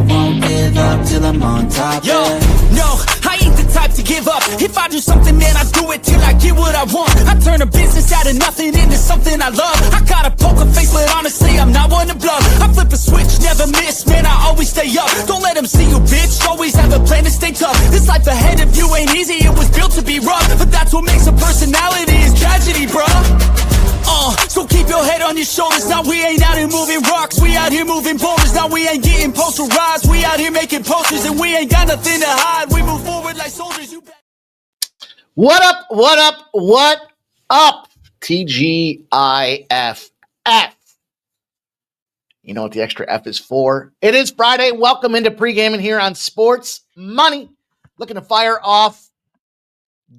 won't give up till I'm on top. Yo, Yeah. no, I ain't the type to give up. If I do something, man, I do it till I get what I want. I turn a business out of nothing into something I love. I got a poker face, but honestly, I'm not one to bluff. I flip a switch, never miss, man, I always stay up. Don't let them see you, bitch, always have a plan to stay tough. This life ahead of you ain't easy, it was built to be rough. But that's what makes a personality, is tragedy, bruh. So keep your head on your shoulders. Now we ain't out here moving rocks, we out here moving boulders. Now we ain't getting posterized, we out here making posters. And we ain't got nothing to hide, we move forward like soldiers. What up, what up, what up, TGIFF? You know what the extra F is for. It is Friday. Welcome into Pregaming here on Sports Money. Looking to fire off.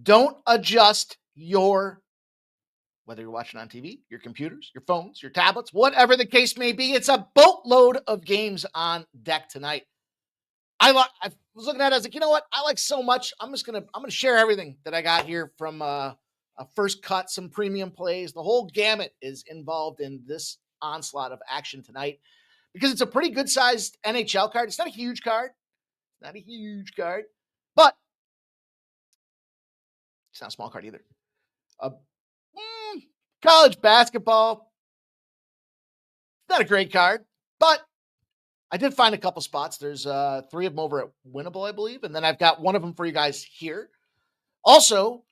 Don't adjust your, whether you're watching on TV, your computers, your phones, your tablets, whatever the case may be. It's a boatload of games on deck tonight. I was looking at it, I was like, you know what? I like so much. I'm gonna share everything that I got here from a first cut, some premium plays. The whole gamut is involved in this onslaught of action tonight because it's a pretty good sized NHL card. It's not a huge card, but it's not a small card either. College basketball, not a great card, but I did find a couple spots. There's 3 of them over at Winnable, I believe, and then I've got one of them for you guys here. Also,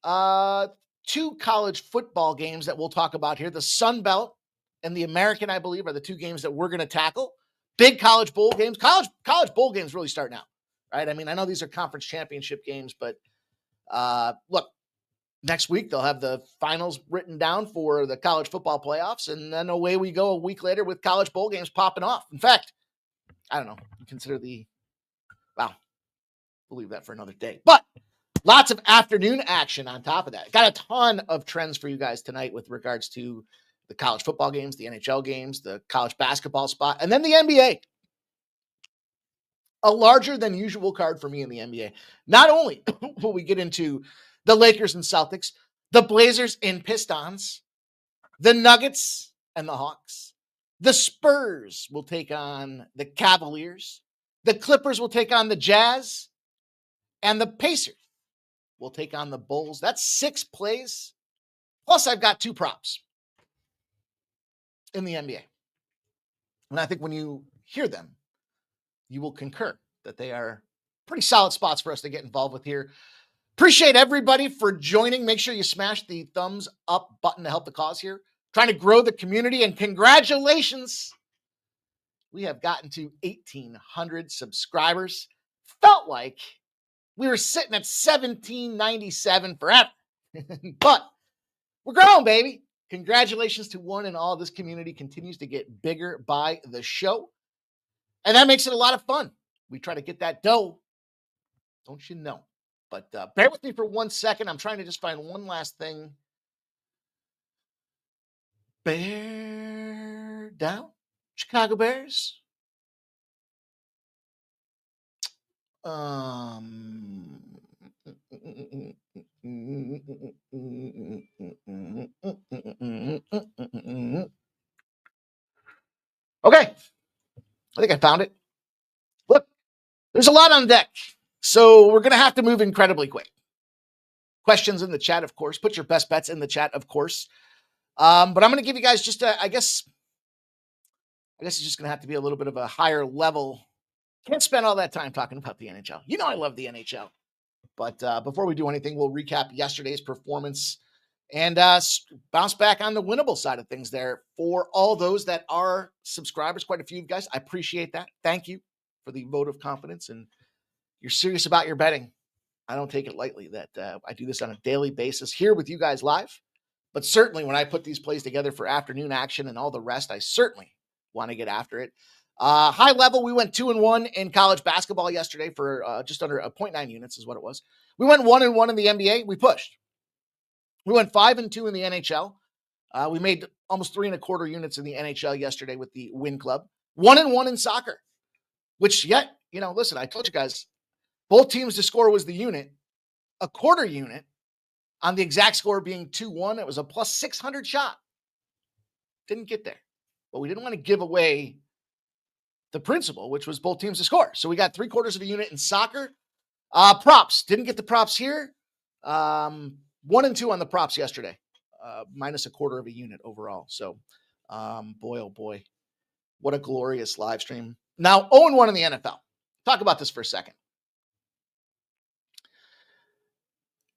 2 college football games that we'll talk about here. The Sun Belt and the American, I believe, are the 2 games that we're going to tackle. Big college bowl games. College bowl games really start now, right? I mean, I know these are conference championship games, but look, next week they'll have the finals written down for the college football playoffs, and then away we go a week later with college bowl games popping off. In fact, I don't know, consider we'll leave that for another day. But lots of afternoon action on top of that. Got a ton of trends for you guys tonight with regards to the college football games, the NHL games, the college basketball spot, and then the NBA. A larger than usual card for me in the NBA. Not only will we get into the Lakers and Celtics, the Blazers and Pistons, the Nuggets and the Hawks, the Spurs will take on the Cavaliers, the Clippers will take on the Jazz, and the Pacers will take on the Bulls. That's 6 plays. Plus, I've got 2 props in the NBA. And I think when you hear them, you will concur that they are pretty solid spots for us to get involved with here. Appreciate everybody for joining. Make sure you smash the thumbs up button to help the cause here. Trying to grow the community, and congratulations. We have gotten to 1,800 subscribers. Felt like we were sitting at 1,797 forever, but we're growing, baby. Congratulations to one and all. This community continues to get bigger by the show, and that makes it a lot of fun. We try to get that dough, don't you know? But bear with me for 1 second. I'm trying to just find one last thing. Bear down, Chicago Bears. Okay, I think I found it. Look, there's a lot on deck, so we're going to have to move incredibly quick. Questions in the chat, of course. Put your best bets in the chat, of course. But I'm going to give you guys just I guess it's just going to have to be a little bit of a higher level. Can't spend all that time talking about the NHL. You know I love the NHL. But before we do anything, we'll recap yesterday's performance and bounce back on the winnable side of things there for all those that are subscribers. Quite a few guys. I appreciate that. Thank you for the vote of confidence, and you're serious about your betting. I don't take it lightly that I do this on a daily basis here with you guys live. But certainly when I put these plays together for afternoon action and all the rest, I certainly want to get after it. High level, we went 2-1 in college basketball yesterday for just under 0.9 units is what it was. We went 1-1 in the NBA. We pushed. We went 5-2 in the NHL. We made almost 3.25 units in the NHL yesterday with the Win Club. 1-1 in soccer, which yet, listen, I told you guys, both teams to score was the unit, a quarter unit on the exact score being 2-1. It was a plus 600 shot. Didn't get there, but we didn't want to give away the principle, which was both teams to score. So we got 3/4 of a unit in soccer. Props. Didn't get the props here. 1 and 2 on the props yesterday. Minus 1/4 of a unit overall. So, boy, oh boy. What a glorious live stream. Now, 0-1 in the NFL. Talk about this for a second.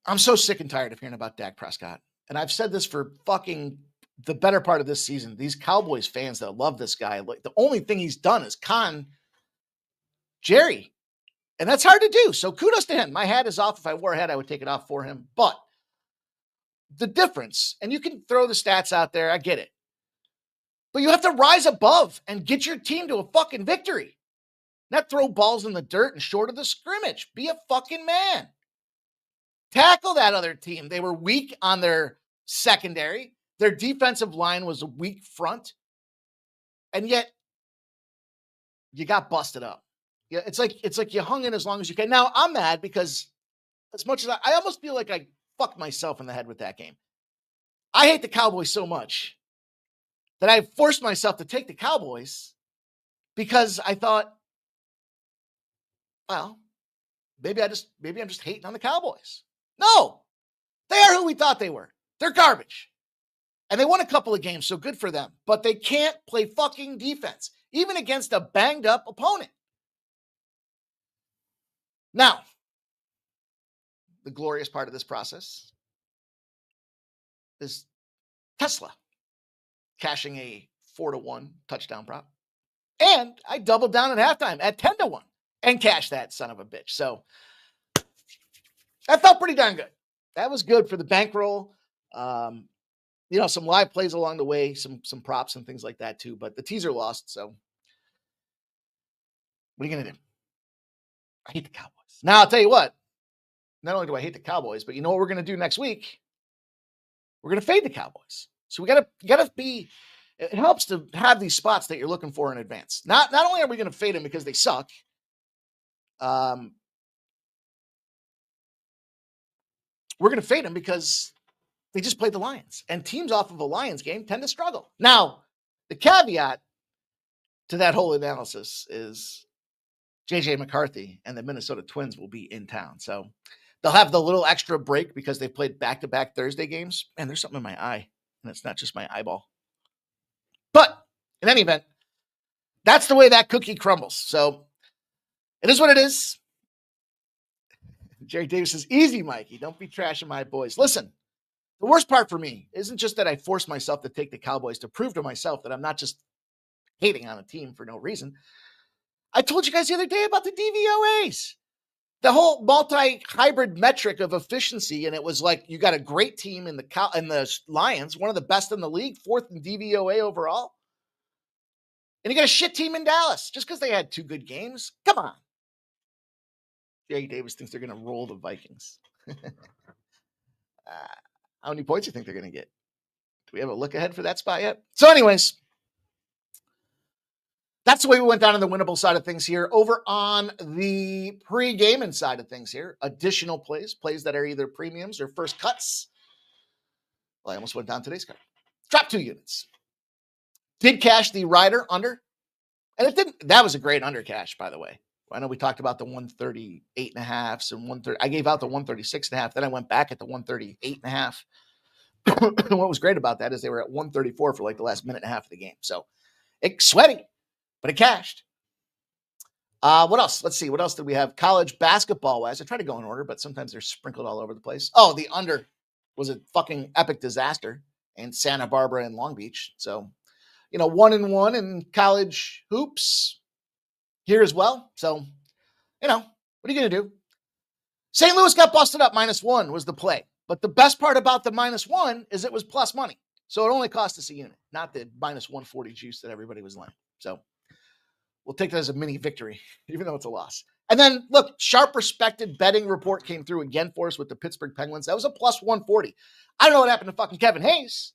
I'm so sick and tired of hearing about Dak Prescott. And I've said this for fucking the better part of this season. These Cowboys fans that love this guy, like the only thing he's done is con Jerry. And that's hard to do. So kudos to him. My hat is off. If I wore a hat, I would take it off for him. But the difference, and you can throw the stats out there, I get it. But you have to rise above and get your team to a fucking victory. Not throw balls in the dirt and short of the scrimmage. Be a fucking man. Tackle that other team. They were weak on their secondary. Their defensive line was a weak front. And yet, you got busted up. Yeah, it's like you hung in as long as you can. Now, I'm mad because as much as I almost feel like I fucked myself in the head with that game. I hate the Cowboys so much that I forced myself to take the Cowboys because I thought, well, maybe I'm just hating on the Cowboys. No, they are who we thought they were. They're garbage. And they won a couple of games, so good for them. But they can't play fucking defense, even against a banged up opponent. Now, the glorious part of this process is Tesla cashing a 4-1 touchdown prop. And I doubled down at halftime at 10-1 and cashed that son of a bitch. So that felt pretty darn good. That was good for the bankroll. Some live plays along the way, some props and things like that too. But the teaser lost. So what are you going to do? I hate the Cowboys. Now, I'll tell you what. Not only do I hate the Cowboys, but you know what we're going to do next week? We're going to fade the Cowboys. So we got to be, it helps to have these spots that you're looking for in advance. Not only are we going to fade them because they suck, we're going to fade them because they just played the Lions. And teams off of a Lions game tend to struggle. Now, the caveat to that whole analysis is JJ McCarthy and the Minnesota Twins will be in town. So they'll have the little extra break because they played back-to-back Thursday games. And there's something in my eye, and it's not just my eyeball. But in any event, that's the way that cookie crumbles. So it is what it is. Jerry Davis says, easy, Mikey. Don't be trashing my boys. Listen, the worst part for me isn't just that I forced myself to take the Cowboys to prove to myself that I'm not just hating on a team for no reason. I told you guys the other day about the DVOAs, the whole multi-hybrid metric of efficiency. And it was like, you got a great team in the Lions, one of the best in the league, 4th in DVOA overall. And you got a shit team in Dallas just because they had 2 good games. Come on. Jerry Davis thinks they're going to roll the Vikings. How many points do you think they're going to get? Do we have a look ahead for that spot yet? So anyways, that's the way we went down on the winnable side of things here. Over on the pre-gaming side of things here, additional plays that are either premiums or first cuts. Well, I almost went down today's card. Drop 2 units. Did cash the rider under. And it didn't. That was a great under cash, by the way. I know we talked about the 138.5 and 130. I gave out the 136.5. Then I went back at the 138.5. What was great about that is they were at 134 for like the last minute and a half of the game. So it's sweaty, but it cashed. What else? Let's see. What else did we have? College basketball wise. I try to go in order, but sometimes they're sprinkled all over the place. Oh, the under was a fucking epic disaster in Santa Barbara and Long Beach. So, 1-1 in college hoops here as well. So, what are you going to do? St. Louis got busted up. -1 was the play. But the best part about the -1 is it was plus money. So it only cost us a unit, not the -140 juice that everybody was laying. So we'll take that as a mini victory, even though it's a loss. And then, look, sharp respected betting report came through again for us with the Pittsburgh Penguins. That was a +140. I don't know what happened to fucking Kevin Hayes.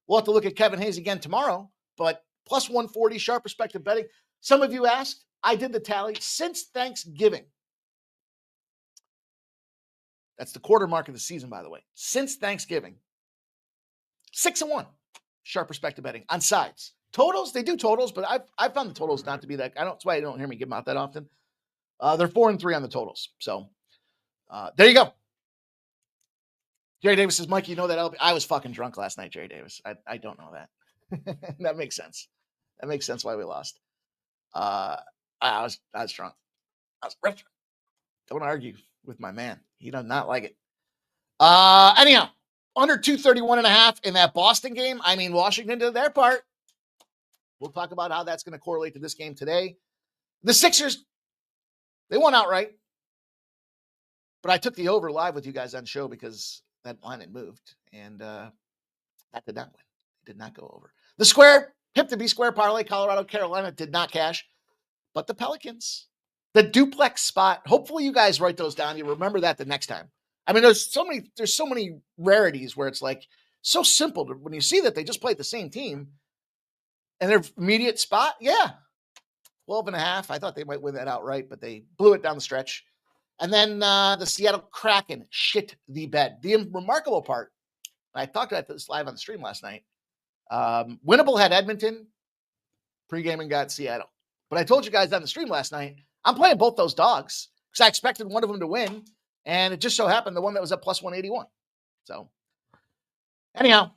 We'll have to look at Kevin Hayes again tomorrow. But +140, sharp respected betting. Some of you asked. I did the tally since Thanksgiving. That's the quarter mark of the season, by the way. Since Thanksgiving, 6-1, sharp respected betting on sides. Totals, they do totals, but I've found the totals not to be that. That's why you don't hear me give them out that often. They're 4-3 on the totals. So there you go. Jerry Davis says, Mikey, you know that I was fucking drunk last night, Jerry Davis. I don't know that. That makes sense. That makes sense why we lost. I was drunk. I was ripped. Don't argue with my man. He does not like it. Anyhow, under 231.5 in that Boston game. I mean, Washington did their part. We'll talk about how that's going to correlate to this game today. The Sixers, they won outright. But I took the over live with you guys on show because that line had moved. And that did not win. It did not go over. The square, hip to be square parlay, Colorado, Carolina did not cash. But the Pelicans, the duplex spot, hopefully you guys write those down. You remember that the next time. I mean, there's so many rarities where it's like so simple to, when you see that they just played the same team and their immediate spot. Yeah. 12.5. I thought they might win that outright, but they blew it down the stretch. And then the Seattle Kraken shit the bed. The remarkable part, I talked about this live on the stream last night. Winnable had Edmonton. Pregaming got Seattle. But I told you guys on the stream last night, I'm playing both those dogs because I expected one of them to win. And it just so happened the one that was at plus 181. So, anyhow.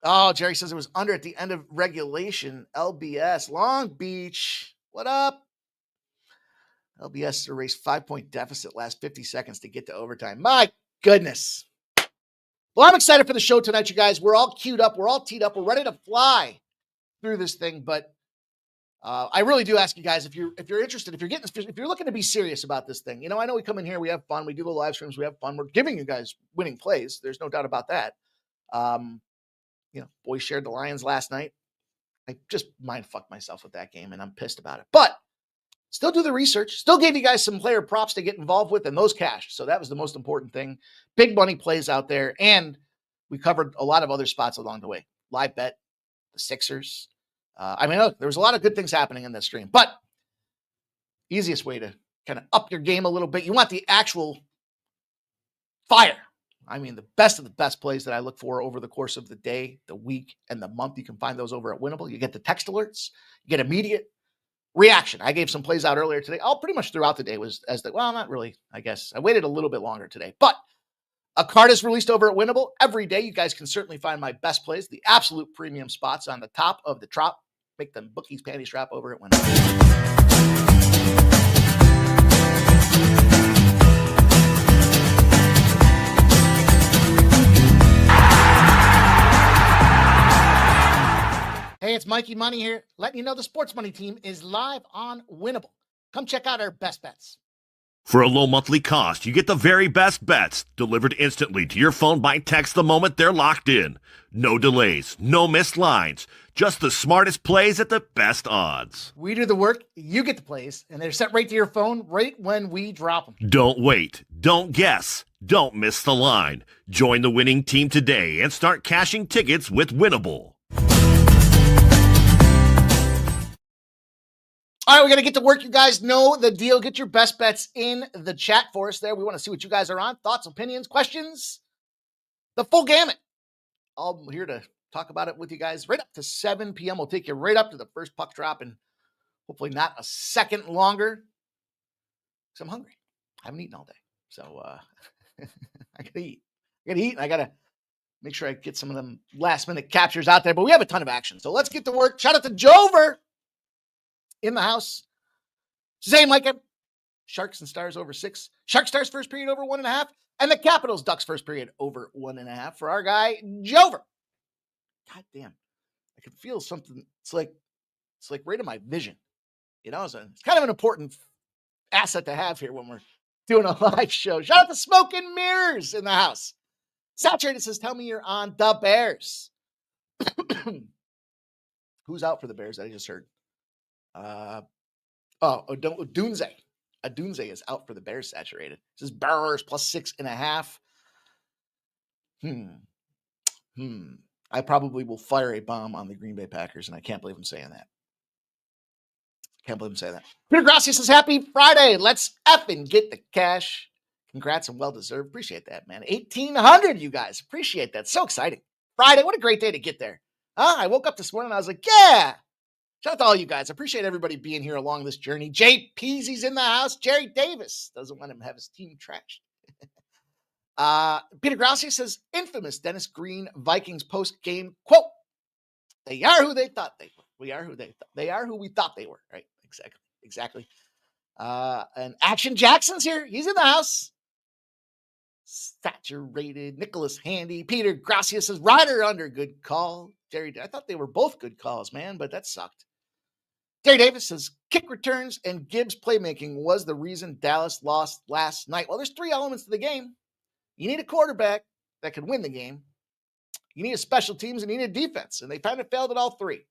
Oh, Jerry says it was under at the end of regulation. LBS, Long Beach. What up? LBS erased 5-point deficit last 50 seconds to get to overtime. My goodness. Well, I'm excited for the show tonight, you guys. We're all queued up. We're all teed up. We're ready to fly through this thing. But I really do ask you guys, if you're interested, if you're looking to be serious about this thing, I know we come in here, we have fun, we do the live streams, we have fun. We're giving you guys winning plays. There's no doubt about that. Boys shared the Lions last night. I just mind fucked myself with that game, and I'm pissed about it. But still do the research. Still gave you guys some player props to get involved with, and those cashed. So that was the most important thing. Big money plays out there, and we covered a lot of other spots along the way. Live bet, the Sixers. Look, there was a lot of good things happening in this stream. But easiest way to kind of up your game a little bit, you want the actual fire. I mean, the best of the best plays that I look for over the course of the day, the week, and the month. You can find those over at Winnable. You get the text alerts. You get immediate reaction. I gave some plays out earlier today. Pretty much throughout the day not really, I guess. I waited a little bit longer today. But a card is released over at Winnable every day. You guys can certainly find my best plays, the absolute premium spots on the top of the drop. Make them bookies panty strap over at Winnable. Hey, it's Mikey Money here, letting you know the Sports Money team is live on Winnable. Come check out our best bets. For a low monthly cost, you get the very best bets delivered instantly to your phone by text the moment they're locked in. No delays, no missed lines, just the smartest plays at the best odds. We do the work, you get the plays, and they're sent right to your phone right when we drop them. Don't wait, don't guess, don't miss the line. Join the winning team today and start cashing tickets with Winnable. All right, we're going to get to work. You guys know the deal. Get your best bets in the chat for us there. We want to see what you guys are on. Thoughts, opinions, questions, the full gamut. I'm here to talk about it with you guys right up to 7 p.m. We'll take you right up to the first puck drop and hopefully not a second longer because I'm hungry. I haven't eaten all day. So I got to eat. And I got to make sure I get some of them last-minute captures out there. But we have a ton of action. So let's get to work. Shout out to Jover in the house. Say, Mike, Sharks and Stars over 6. Shark Stars first period over 1.5. And the Capitals Ducks first period over 1.5 for our guy, Jover. God damn. I can feel something. It's like right in my vision. So it's kind of an important asset to have here when we're doing a live show. Shout out to Smoke and Mirrors in the house. Saturated says, tell me you're on the Bears. Who's out for the Bears that I just heard? Dunze. Dunze is out for the Bears. Saturated. This is Bears plus 6.5. I probably will fire a bomb on the Green Bay Packers, and I can't believe I'm saying that. Peter Gracia says, happy Friday. Let's effing get the cash. Congrats and well-deserved. Appreciate that, man. 1,800, you guys. Appreciate that. So exciting. Friday. What a great day to get there. I woke up this morning and I was like, yeah. Shout out to all you guys. I appreciate everybody being here along this journey. Jay Peasy's in the house. Jerry Davis doesn't want him to have his team trashed. Peter Gracia says, infamous Dennis Green Vikings post-game quote. They are who they thought they were. We are who they are who we thought they were. Right? Exactly. And Action Jackson's here. He's in the house. Saturated. Nicholas Handy. Peter Gracia says, Ryder under. Good call. Jerry, I thought they were both good calls, man, but that sucked. Terry Davis says, kick returns and Gibbs playmaking was the reason Dallas lost last night. Well, there's three elements to the game. You need a quarterback that can win the game. You need a special teams and you need a defense. And they kind of failed at all three.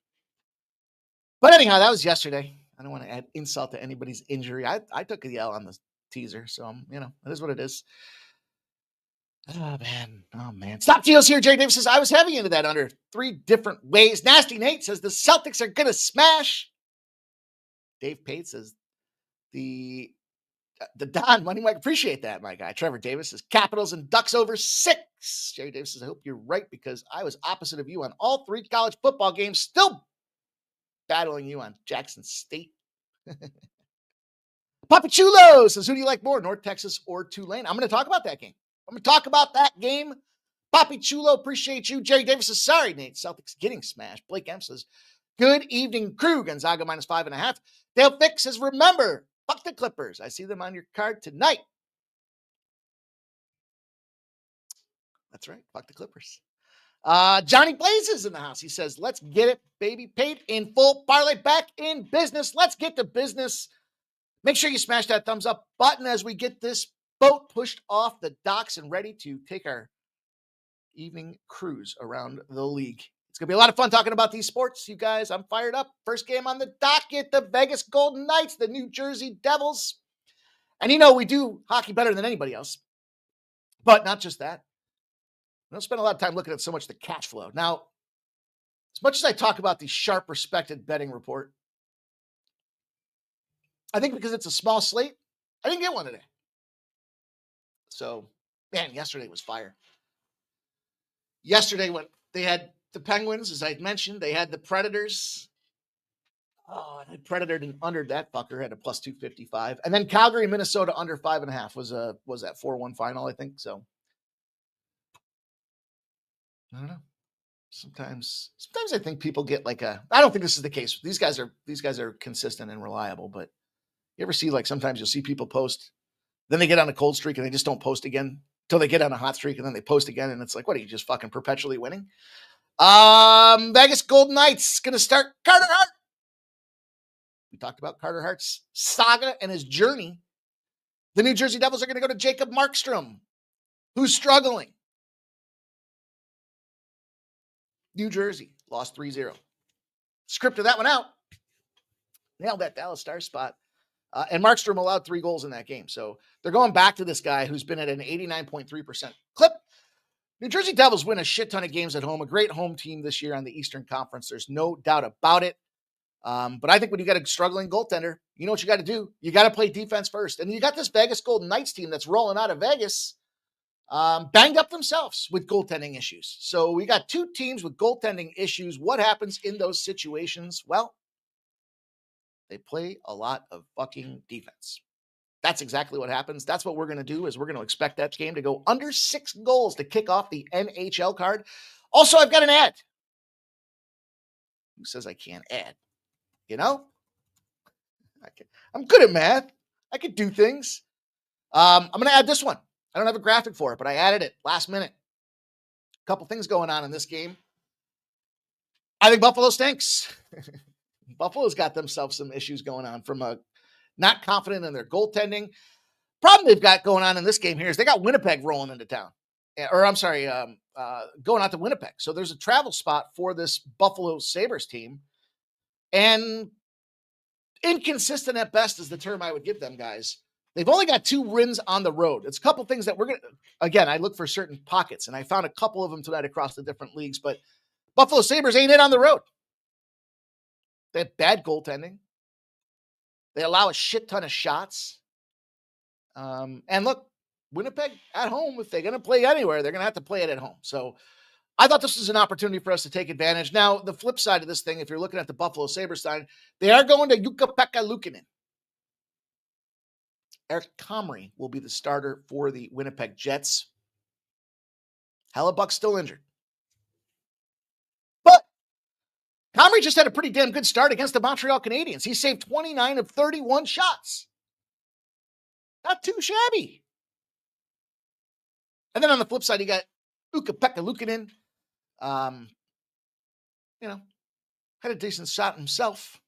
But anyhow, that was yesterday. I don't want to add insult to anybody's injury. I took a L on the teaser. So, it is what it is. Oh, man. Stop Geo's here. Jerry Davis says, I was heavy into that under 3 different ways. Nasty Nate says, the Celtics are going to smash. Dave Pate says, the Don Money Mike, appreciate that, my guy. Trevor Davis says, Capitals and Ducks over 6. Jerry Davis says, I hope you're right because I was opposite of you on all 3 college football games, still battling you on Jackson State. Papa Chulo says, who do you like more, North Texas or Tulane? I'm going to talk about that game. Papi Chulo, appreciate you. Jerry Davis says, sorry, Nate. Celtics getting smashed. Blake M says, good evening, crew. Gonzaga -5.5. Dale Fick says, remember, fuck the Clippers. I see them on your card tonight. That's right. Fuck the Clippers. Johnny Blaze is in the house. He says, let's get it, baby. Paid in full. Parlay back in business. Let's get to business. Make sure you smash that thumbs up button as we get this boat pushed off the docks and ready to take our evening cruise around the league. It's going to be a lot of fun talking about these sports, you guys. I'm fired up. First game on the docket, the Vegas Golden Knights, the New Jersey Devils. And we do hockey better than anybody else. But not just that. We don't spend a lot of time looking at so much the cash flow. Now, as much as I talk about the sharp respected betting report, I think because it's a small slate, I didn't get one today. So, man, yesterday was fire. Yesterday, when they had the Penguins, as I mentioned, they had the Predators. Oh, and the Predator didn't under that fucker had a plus 255. And then Calgary, Minnesota under 5.5 was that 4-1 final, I think. So, I don't know. Sometimes I think people get I don't think this is the case. These guys are consistent and reliable, but you ever see sometimes you'll see people post, then they get on a cold streak and they just don't post again until they get on a hot streak and then they post again. And it's like, what are you just fucking perpetually winning? Vegas Golden Knights going to start Carter Hart. We talked about Carter Hart's saga and his journey. The New Jersey Devils are going to go to Jacob Markstrom, who's struggling. New Jersey lost 3-0. Scripted that one out. Nailed that Dallas Stars spot. And Markstrom allowed 3 goals in that game. So they're going back to this guy who's been at an 89.3% clip. New Jersey Devils win a shit ton of games at home. A great home team this year on the Eastern Conference. There's no doubt about it. But I think when you got a struggling goaltender, you know what you got to do? You got to play defense first. And you got this Vegas Golden Knights team that's rolling out of Vegas, banged up themselves with goaltending issues. So we got 2 teams with goaltending issues. What happens in those situations? Well, they play a lot of fucking defense. That's exactly what happens. That's what we're going to do is we're going to expect that game to go under 6 goals to kick off the NHL card. Also, I've got an ad. Who says I can't add? I'm good at math. I can do things. I'm going to add this one. I don't have a graphic for it, but I added it last minute. A couple things going on in this game. I think Buffalo stinks. Buffalo's got themselves some issues going on from not confident in their goaltending. Problem they've got going on in this game here is they got Winnipeg rolling into town. Going out to Winnipeg. So there's a travel spot for this Buffalo Sabres team. And inconsistent at best is the term I would give them, guys. They've only got 2 wins on the road. It's a couple things that we're going to, again, I look for certain pockets, and I found a couple of them tonight across the different leagues, but Buffalo Sabres ain't in on the road. They have bad goaltending. They allow a shit ton of shots. And look, Winnipeg at home, if they're going to play anywhere, they're going to have to play it at home. So I thought this was an opportunity for us to take advantage. Now, the flip side of this thing, if you're looking at the Buffalo Sabres side, they are going to Jukka-Pekka Luukkonen. Eric Comrie will be the starter for the Winnipeg Jets. Hellebuck's still injured. But Comrie just had a pretty damn good start against the Montreal Canadiens. He saved 29 of 31 shots. Not too shabby. And then on the flip side, you got Jukka-Pekka Luukkonen. Had a decent shot himself.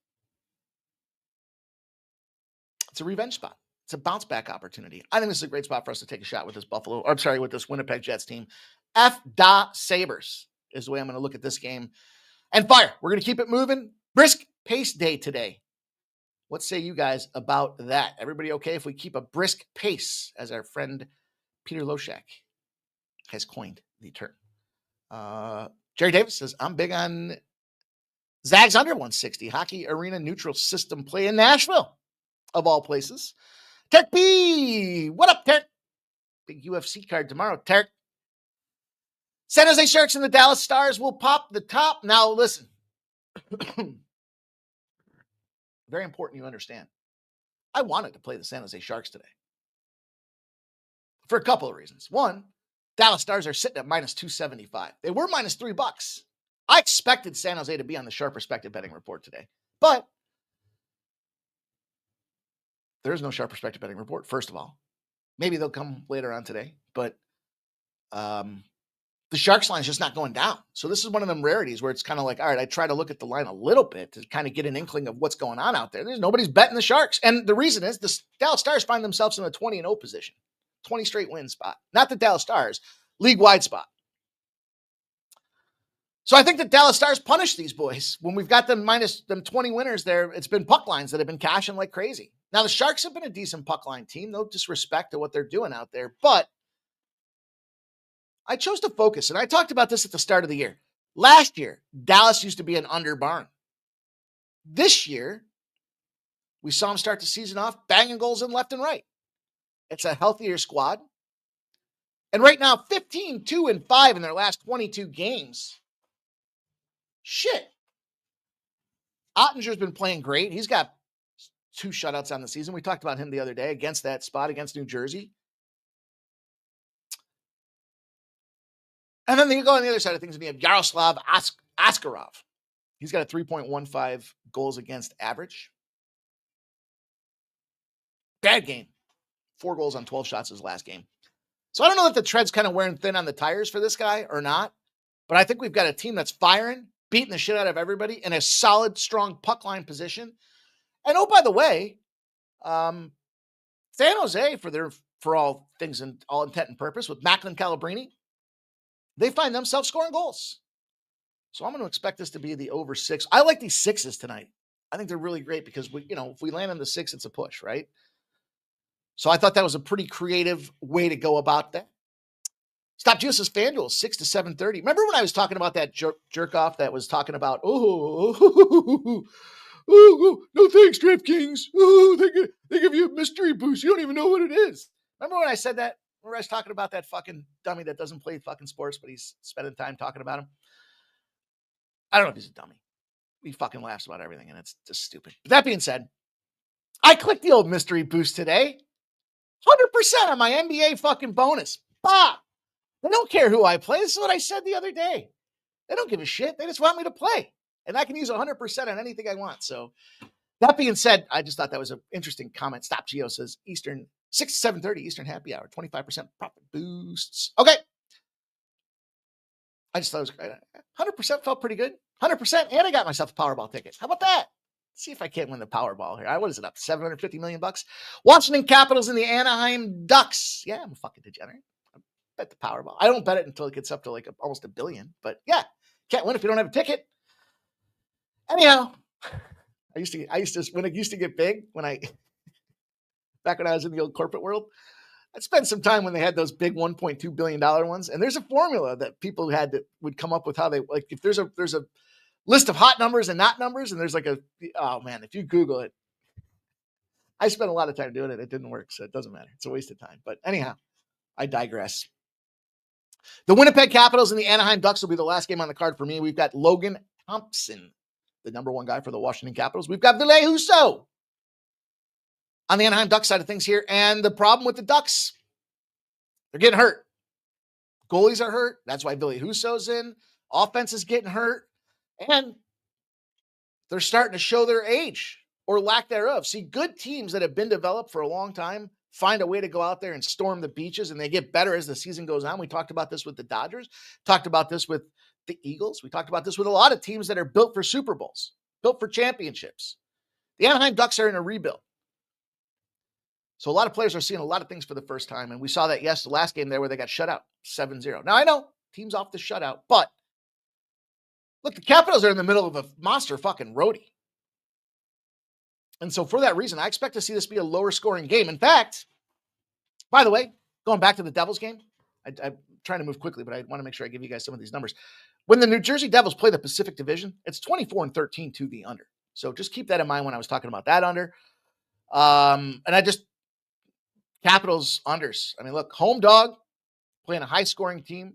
It's a revenge spot. It's a bounce back opportunity. I think this is a great spot for us to take a shot with this Winnipeg Jets team. F-da Sabres is the way I'm going to look at this game. And fire. We're going to keep it moving. Brisk pace day today. What say you guys about that? Everybody okay if we keep a brisk pace, as our friend Peter Loshak has coined the term? Jerry Davis says, I'm big on Zags under 160. Hockey arena neutral system play in Nashville, of all places. Terk B, what up, Terk? Big UFC card tomorrow, Terk. San Jose Sharks and the Dallas Stars will pop the top. Now, listen. Very important you understand. I wanted to play the San Jose Sharks today for a couple of reasons. One, Dallas Stars are sitting at minus 275. They were minus $3. I expected San Jose to be on the Sharp Perspective betting report today, but there is no Sharp Perspective betting report, first of all. Maybe they'll come later on today, but the Sharks line is just not going down. So this is one of them rarities where it's kind of like, all right, I try to look at the line a little bit to kind of get an inkling of what's going on out there. Nobody's betting the Sharks. And the reason is the Dallas Stars find themselves in a 20-0 position, 20 straight win spot. Not the Dallas Stars, league-wide spot. So I think the Dallas Stars punish these boys. When we've got them minus them 20 winners there, it's been puck lines that have been cashing like crazy. Now, the Sharks have been a decent puck line team. No disrespect to what they're doing out there. But I chose to focus, and I talked about this at the start of the year. Last year, Dallas used to be an under barn. This year, we saw them start the season off banging goals in left and right. It's a healthier squad. And right now, 15-2-5 in their last 22 games. Shit. Ottinger's been playing great. He's got 2 shutouts on the season. We talked about him the other day against that spot against New Jersey. And then you go on the other side of things and you have Yaroslav Askarov. He's got a 3.15 goals against average. Bad game. 4 goals on 12 shots his last game. So I don't know if the tread's kind of wearing thin on the tires for this guy or not, but I think we've got a team that's firing, beating the shit out of everybody in a solid, strong puck line position. And oh, by the way, San Jose, for all things and all intent and purpose, with Macklin Calabrini, they find themselves scoring goals. So I'm going to expect this to be the over 6. I like these 6s tonight. I think they're really great because if we land on the 6, it's a push, right? So I thought that was a pretty creative way to go about that. Stop Juice's FanDuel 6 to 7:30. Remember when I was talking about that jerk off that was talking about, no thanks, DraftKings. They give you a mystery boost. You don't even know what it is. Remember when I said that? Remember I was talking about that fucking dummy that doesn't play fucking sports, but he's spending time talking about him? I don't know if he's a dummy. He fucking laughs about everything, and it's just stupid. But that being said, I clicked the old mystery boost today. 100% on my NBA fucking bonus. Bah! They don't care who I play. This is what I said the other day. They don't give a shit. They just want me to play. And I can use 100% on anything I want. So that being said, I just thought that was an interesting comment. Stop Geo says Eastern 6 to 7:30 Eastern happy hour, 25% profit boosts. Okay. I just thought it was great. 100% felt pretty good. 100%. And I got myself a Powerball ticket. How about that? See if I can't win the Powerball here. What is it up? $750 million? Washington Capitals and the Anaheim Ducks. Yeah, I'm a fucking degenerate. I bet the Powerball. I don't bet it until it gets up to like almost $1 billion. But yeah, can't win if you don't have a ticket. Anyhow, I used to when it used to get big, back when I was in the old corporate world, I'd spend some time when they had those big $1.2 billion ones. And there's a formula that people would come up with how they, like, if there's a list of hot numbers and not numbers, and there's oh man, if you Google it, I spent a lot of time doing it. It didn't work, so it doesn't matter. It's a waste of time. But anyhow, I digress. The Winnipeg Capitals and the Anaheim Ducks will be the last game on the card for me. We've got Logan Thompson, the number one guy for the Washington Capitals. We've got Ville Husso on the Anaheim Ducks side of things here. And the problem with the Ducks, they're getting hurt. Goalies are hurt. That's why Ville Husso's in. Offense is getting hurt. And they're starting to show their age or lack thereof. See, good teams that have been developed for a long time find a way to go out there and storm the beaches, and they get better as the season goes on. We talked about this with the Dodgers, talked about this with the Eagles. We talked about this with a lot of teams that are built for Super Bowls, built for championships. The Anaheim Ducks are in a rebuild. So a lot of players are seeing a lot of things for the first time, and we saw that the last game there where they got shut out 7-0. Now, I know teams off the shutout, but look, the Capitals are in the middle of a monster fucking roadie. And so for that reason, I expect to see this be a lower scoring game. In fact, by the way, going back to the Devils game, I'm trying to move quickly, but I want to make sure I give you guys some of these numbers. When the New Jersey Devils play the Pacific Division, it's 24-13 to the under. So just keep that in mind when I was talking about that under. Capitals unders. I mean, look, home dog playing a high scoring team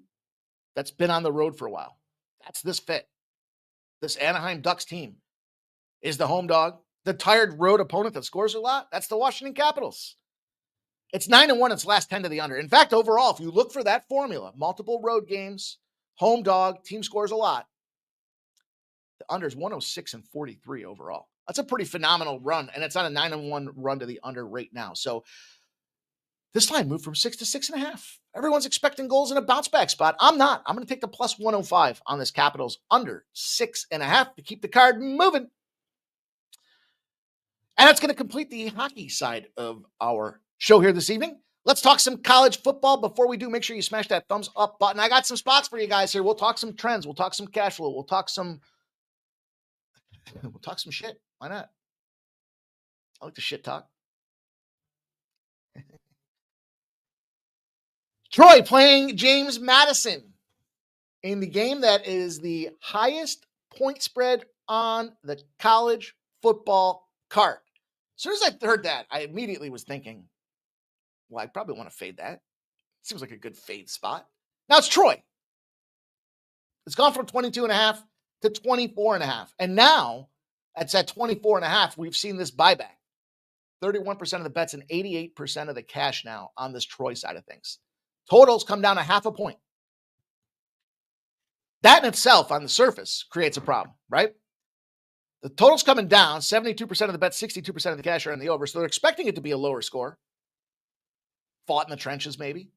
that's been on the road for a while. That's this fit. This Anaheim Ducks team is the home dog. The tired road opponent that scores a lot, that's the Washington Capitals. It's 9-1 its last 10 to the under. In fact, overall, if you look for that formula, multiple road games, home dog, team scores a lot, the under is 106-43 overall. That's a pretty phenomenal run, and it's on a 9-1 run to the under right now. So this line moved from 6 to 6.5. Everyone's expecting goals in a bounce back spot. I'm not. I'm going to take the plus 105 on this Capitals under 6.5 to keep the card moving. And that's going to complete the hockey side of our show here this evening. Let's talk some college football. Before we do, make sure you smash that thumbs up button. I got some spots for you guys here. We'll talk some trends. We'll talk some cash flow. We'll talk some shit. Why not? I like the shit talk. Troy playing James Madison in the game that is the highest point spread on the college football card. As soon as I heard that, I immediately was thinking, well, I probably want to fade that. Seems like a good fade spot. Now it's Troy. It's gone from 22.5 to 24.5. And now it's at 24.5. We've seen this buyback. 31% of the bets and 88% of the cash now on this Troy side of things. Totals come down a half a point. That in itself on the surface creates a problem, right? The total's coming down. 72% of the bets, 62% of the cash are in the over. So they're expecting it to be a lower score. Fought in the trenches, maybe.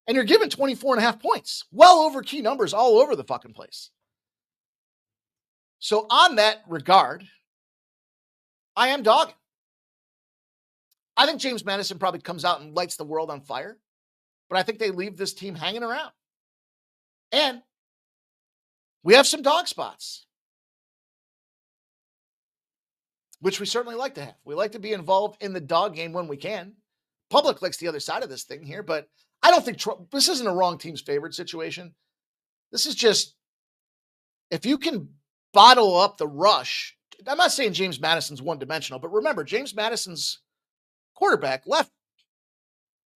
And you're given 24.5 points. Well over key numbers all over the fucking place. So on that regard, I am dogging. I think James Madison probably comes out and lights the world on fire. But I think they leave this team hanging around. And we have some dog spots, which we certainly like to have. We like to be involved in the dog game when we can. Public likes the other side of this thing here, but I don't think this isn't a wrong team's favorite situation. This is just, if you can bottle up the rush, I'm not saying James Madison's one-dimensional, but remember, James Madison's quarterback left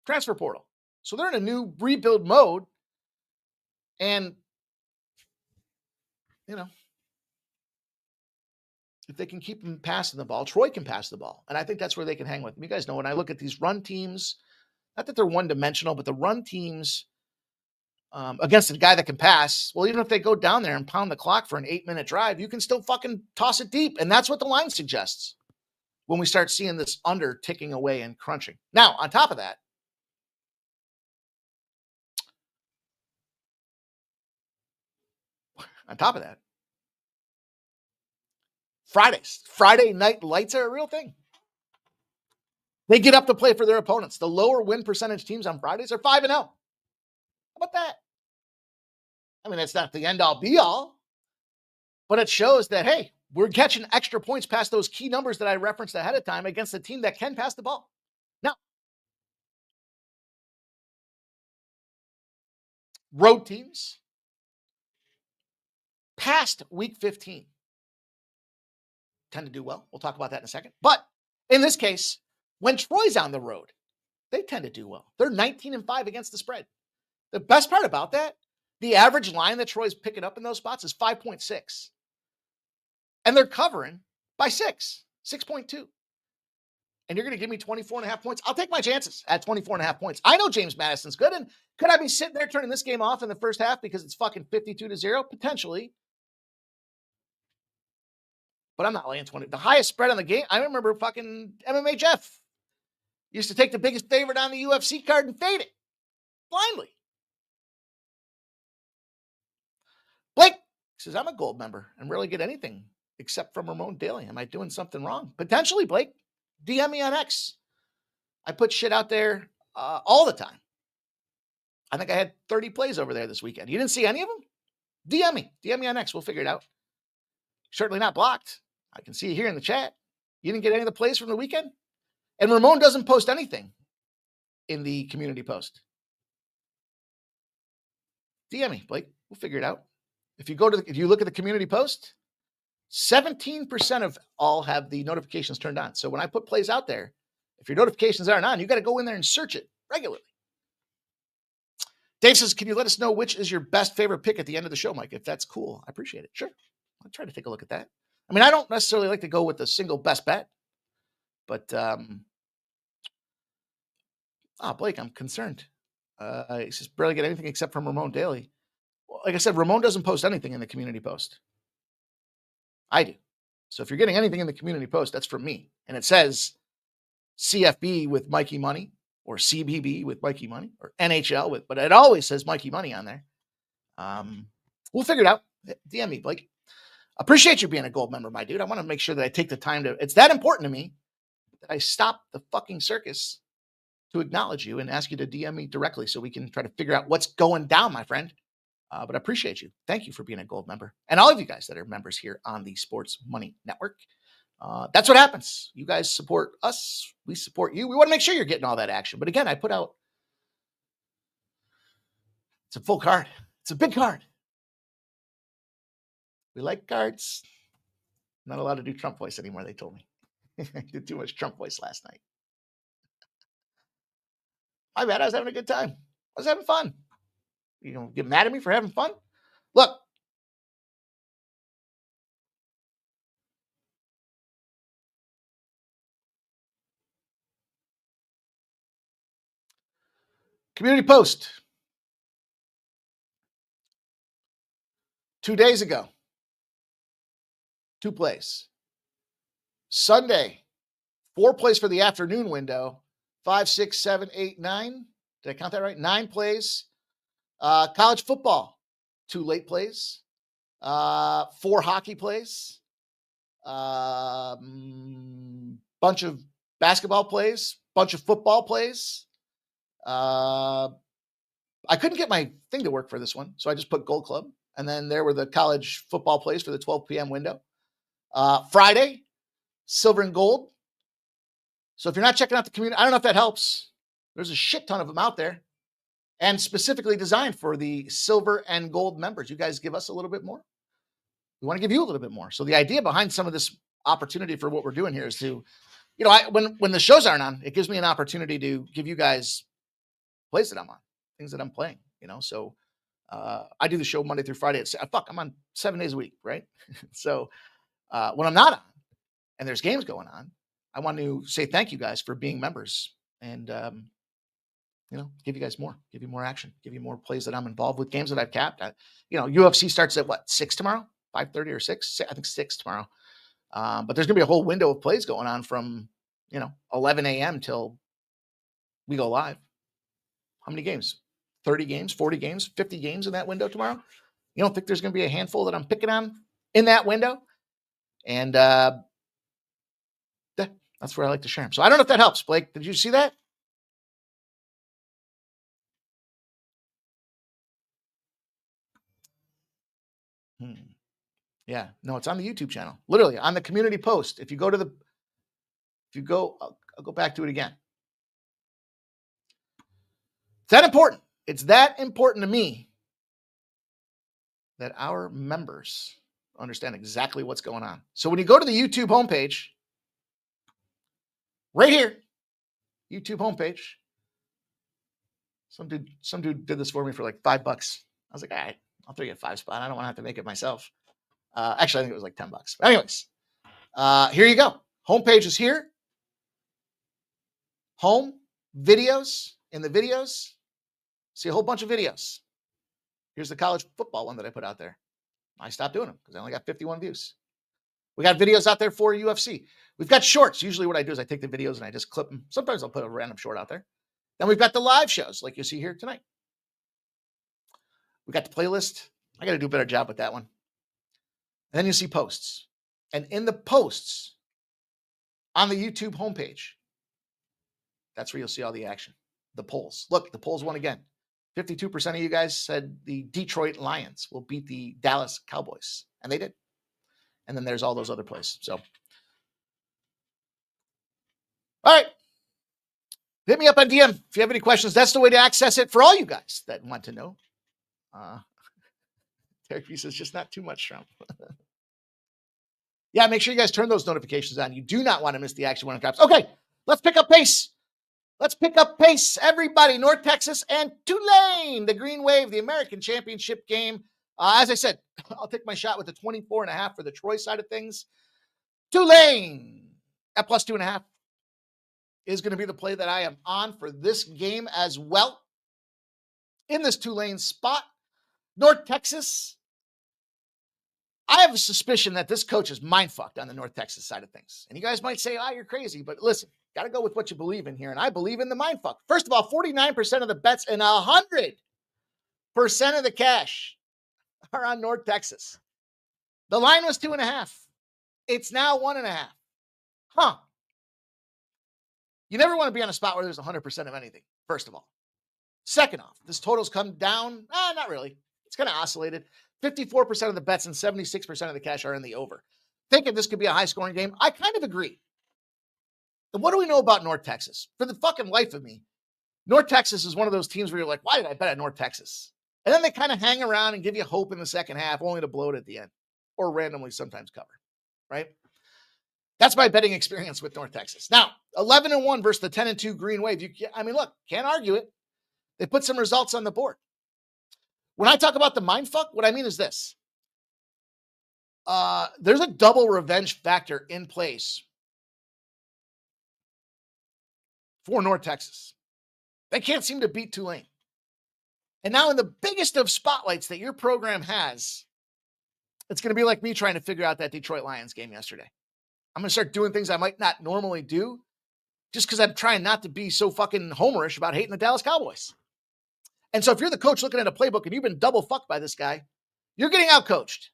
transfer portal. So they're in a new rebuild mode. And, you know, if they can keep them passing the ball, Troy can pass the ball. And I think that's where they can hang with them. You guys know when I look at these run teams, not that they're one-dimensional, but the run teams against a guy that can pass, well, even if they go down there and pound the clock for an 8-minute drive, you can still fucking toss it deep. And that's what the line suggests when we start seeing this under ticking away and crunching. Now, on top of that, Friday night lights are a real thing. They get up to play for their opponents. The lower win percentage teams on Fridays are 5-0. How about that? I mean, it's not the end-all be-all, but it shows that, hey, we're catching extra points past those key numbers that I referenced ahead of time against a team that can pass the ball. Now, road teams past week 15 tend to do well. We'll talk about that in a second. But in this case, when Troy's on the road, they tend to do well. They're 19-5 against the spread. The best part about that, the average line that Troy's picking up in those spots is 5.6. And they're covering by 6.2. And you're going to give me 24.5 points. I'll take my chances at 24.5 points. I know James Madison's good. And could I be sitting there turning this game off in the first half because it's fucking 52-0? Potentially. But I'm not laying 20. The highest spread on the game, I remember fucking MMA Jeff used to take the biggest favorite on the UFC card and fade it blindly. Blake says, I'm a gold member and rarely get anything except from Ramon Daly. Am I doing something wrong? Potentially, Blake. DM me on X. I put shit out there all the time. I think I had 30 plays over there this weekend. You didn't see any of them? DM me. DM me on X. We'll figure it out. Certainly not blocked. I can see you here in the chat. You didn't get any of the plays from the weekend? And Ramon doesn't post anything in the community post. DM me, Blake. We'll figure it out. If you look at the community post, 17% of all have the notifications turned on. So when I put plays out there, if your notifications aren't on, you got to go in there and search it regularly. Dave says, can you let us know which is your best favorite pick at the end of the show, Mike? If that's cool, I appreciate it. Sure. I'll try to take a look at that. I mean, I don't necessarily like to go with the single best bet, but Blake, I'm concerned. He says, barely get anything except from Ramon Daly. Well, like I said, Ramon doesn't post anything in the community post. I do. So if you're getting anything in the community post, that's from me. And it says CFB with Mikey Money or CBB with Mikey Money or NHL with, but it always says Mikey Money on there. We'll figure it out. DM me, Blake. Appreciate you being a gold member, my dude. I want to make sure that I take the time to, it's that important to me that I stop the fucking circus to acknowledge you and ask you to DM me directly so we can try to figure out what's going down, my friend. But I appreciate you. Thank you for being a gold member. And all of you guys that are members here on the Sports Money Network. That's what happens. You guys support us. We support you. We want to make sure you're getting all that action. But again, I put out, it's a full card. It's a big card. We like cards. Not allowed to do Trump voice anymore, they told me. I did too much Trump voice last night. My bad. I was having a good time. I was having fun. You don't get mad at me for having fun? Look. Community post. 2 days ago. 2 plays. Sunday, 4 plays for the afternoon window. 5, 6, 7, 8, 9. Did I count that right? 9 plays. College football, 2 late plays. 4 hockey plays. Bunch of basketball plays. Bunch of football plays. I couldn't get my thing to work for this one, so I just put Gold Club. And then there were the college football plays for the 12 p.m. window. Friday, silver and gold. So if you're not checking out the community, I don't know if that helps. There's a shit ton of them out there and specifically designed for the silver and gold members. You guys give us a little bit more. We want to give you a little bit more. So the idea behind some of this opportunity for what we're doing here is to, when the shows aren't on, it gives me an opportunity to give you guys plays that I'm on, things that I'm playing, So I do the show Monday through Friday. I'm on 7 days a week, right? So when I'm not on and there's games going on, I want to say thank you guys for being members and, give you guys more, give you more action, give you more plays that I'm involved with, games that I've capped. UFC starts at 6 tomorrow, 5:30 or 6? I think 6 tomorrow. But there's going to be a whole window of plays going on from, 11 a.m. till we go live. How many games? 30 games, 40 games, 50 games in that window tomorrow? You don't think there's going to be a handful that I'm picking on in that window? And that's where I like to share them. So I don't know if that helps, Blake. Did you see that? Yeah, no, it's on the YouTube channel. Literally on the community post. I'll go back to it again. It's that important. It's that important to me that our members understand exactly what's going on. So when you go to the YouTube homepage, right here, YouTube homepage, Some dude did this for me for like $5. I was like, all right, I'll throw you a 5 spot. I don't want to have to make it myself. Actually, I think it was like $10. But anyways, here you go. Homepage is here. Home, videos. In the videos, see a whole bunch of videos. Here's the college football one that I put out there. I stopped doing them because I only got 51 views. We got videos out there for UFC. We've got shorts. Usually what I do is I take the videos and I just clip them. Sometimes I'll put a random short out there. Then we've got the live shows like you see here tonight. We got the playlist. I got to do a better job with that one. And then you see posts. And in the posts on the YouTube homepage, that's where you'll see all the action. The polls. Look, the polls won again. 52% of you guys said the Detroit Lions will beat the Dallas Cowboys. And they did. And then there's all those other plays. So, all right. Hit me up on DM if you have any questions. That's the way to access it for all you guys that want to know. Derek B says, just not too much Trump. Yeah, make sure you guys turn those notifications on. You do not want to miss the action when it drops. Okay, let's pick up pace. Let's pick up pace, everybody. North Texas and Tulane, the Green Wave, the American Championship game. As I said, I'll take my shot with the 24.5 for the Troy side of things. Tulane at plus 2.5 is going to be the play that I am on for this game as well. In this Tulane spot, North Texas, I have a suspicion that this coach is mind-fucked on the North Texas side of things. And you guys might say, you're crazy. But listen, got to go with what you believe in here. And I believe in the mind-fuck. First of all, 49% of the bets and 100% of the cash are on North Texas. The line was 2.5. It's now 1.5. Huh. You never want to be on a spot where there's 100% of anything, first of all. Second off, this total's come down. Not really. It's kind of oscillated. 54% of the bets and 76% of the cash are in the over. Thinking this could be a high-scoring game, I kind of agree. And what do we know about North Texas? For the fucking life of me, North Texas is one of those teams where you're like, why did I bet at North Texas? And then they kind of hang around and give you hope in the second half, only to blow it at the end, or randomly sometimes cover, right? That's my betting experience with North Texas. Now, 11-1 versus the 10-2 Green Wave. Look, can't argue it. They put some results on the board. When I talk about the mindfuck, what I mean is this. There's a double revenge factor in place for North Texas. They can't seem to beat Tulane. And now in the biggest of spotlights that your program has, it's going to be like me trying to figure out that Detroit Lions game yesterday. I'm going to start doing things I might not normally do just because I'm trying not to be so fucking homerish about hating the Dallas Cowboys. And so if you're the coach looking at a playbook and you've been double fucked by this guy, you're getting outcoached.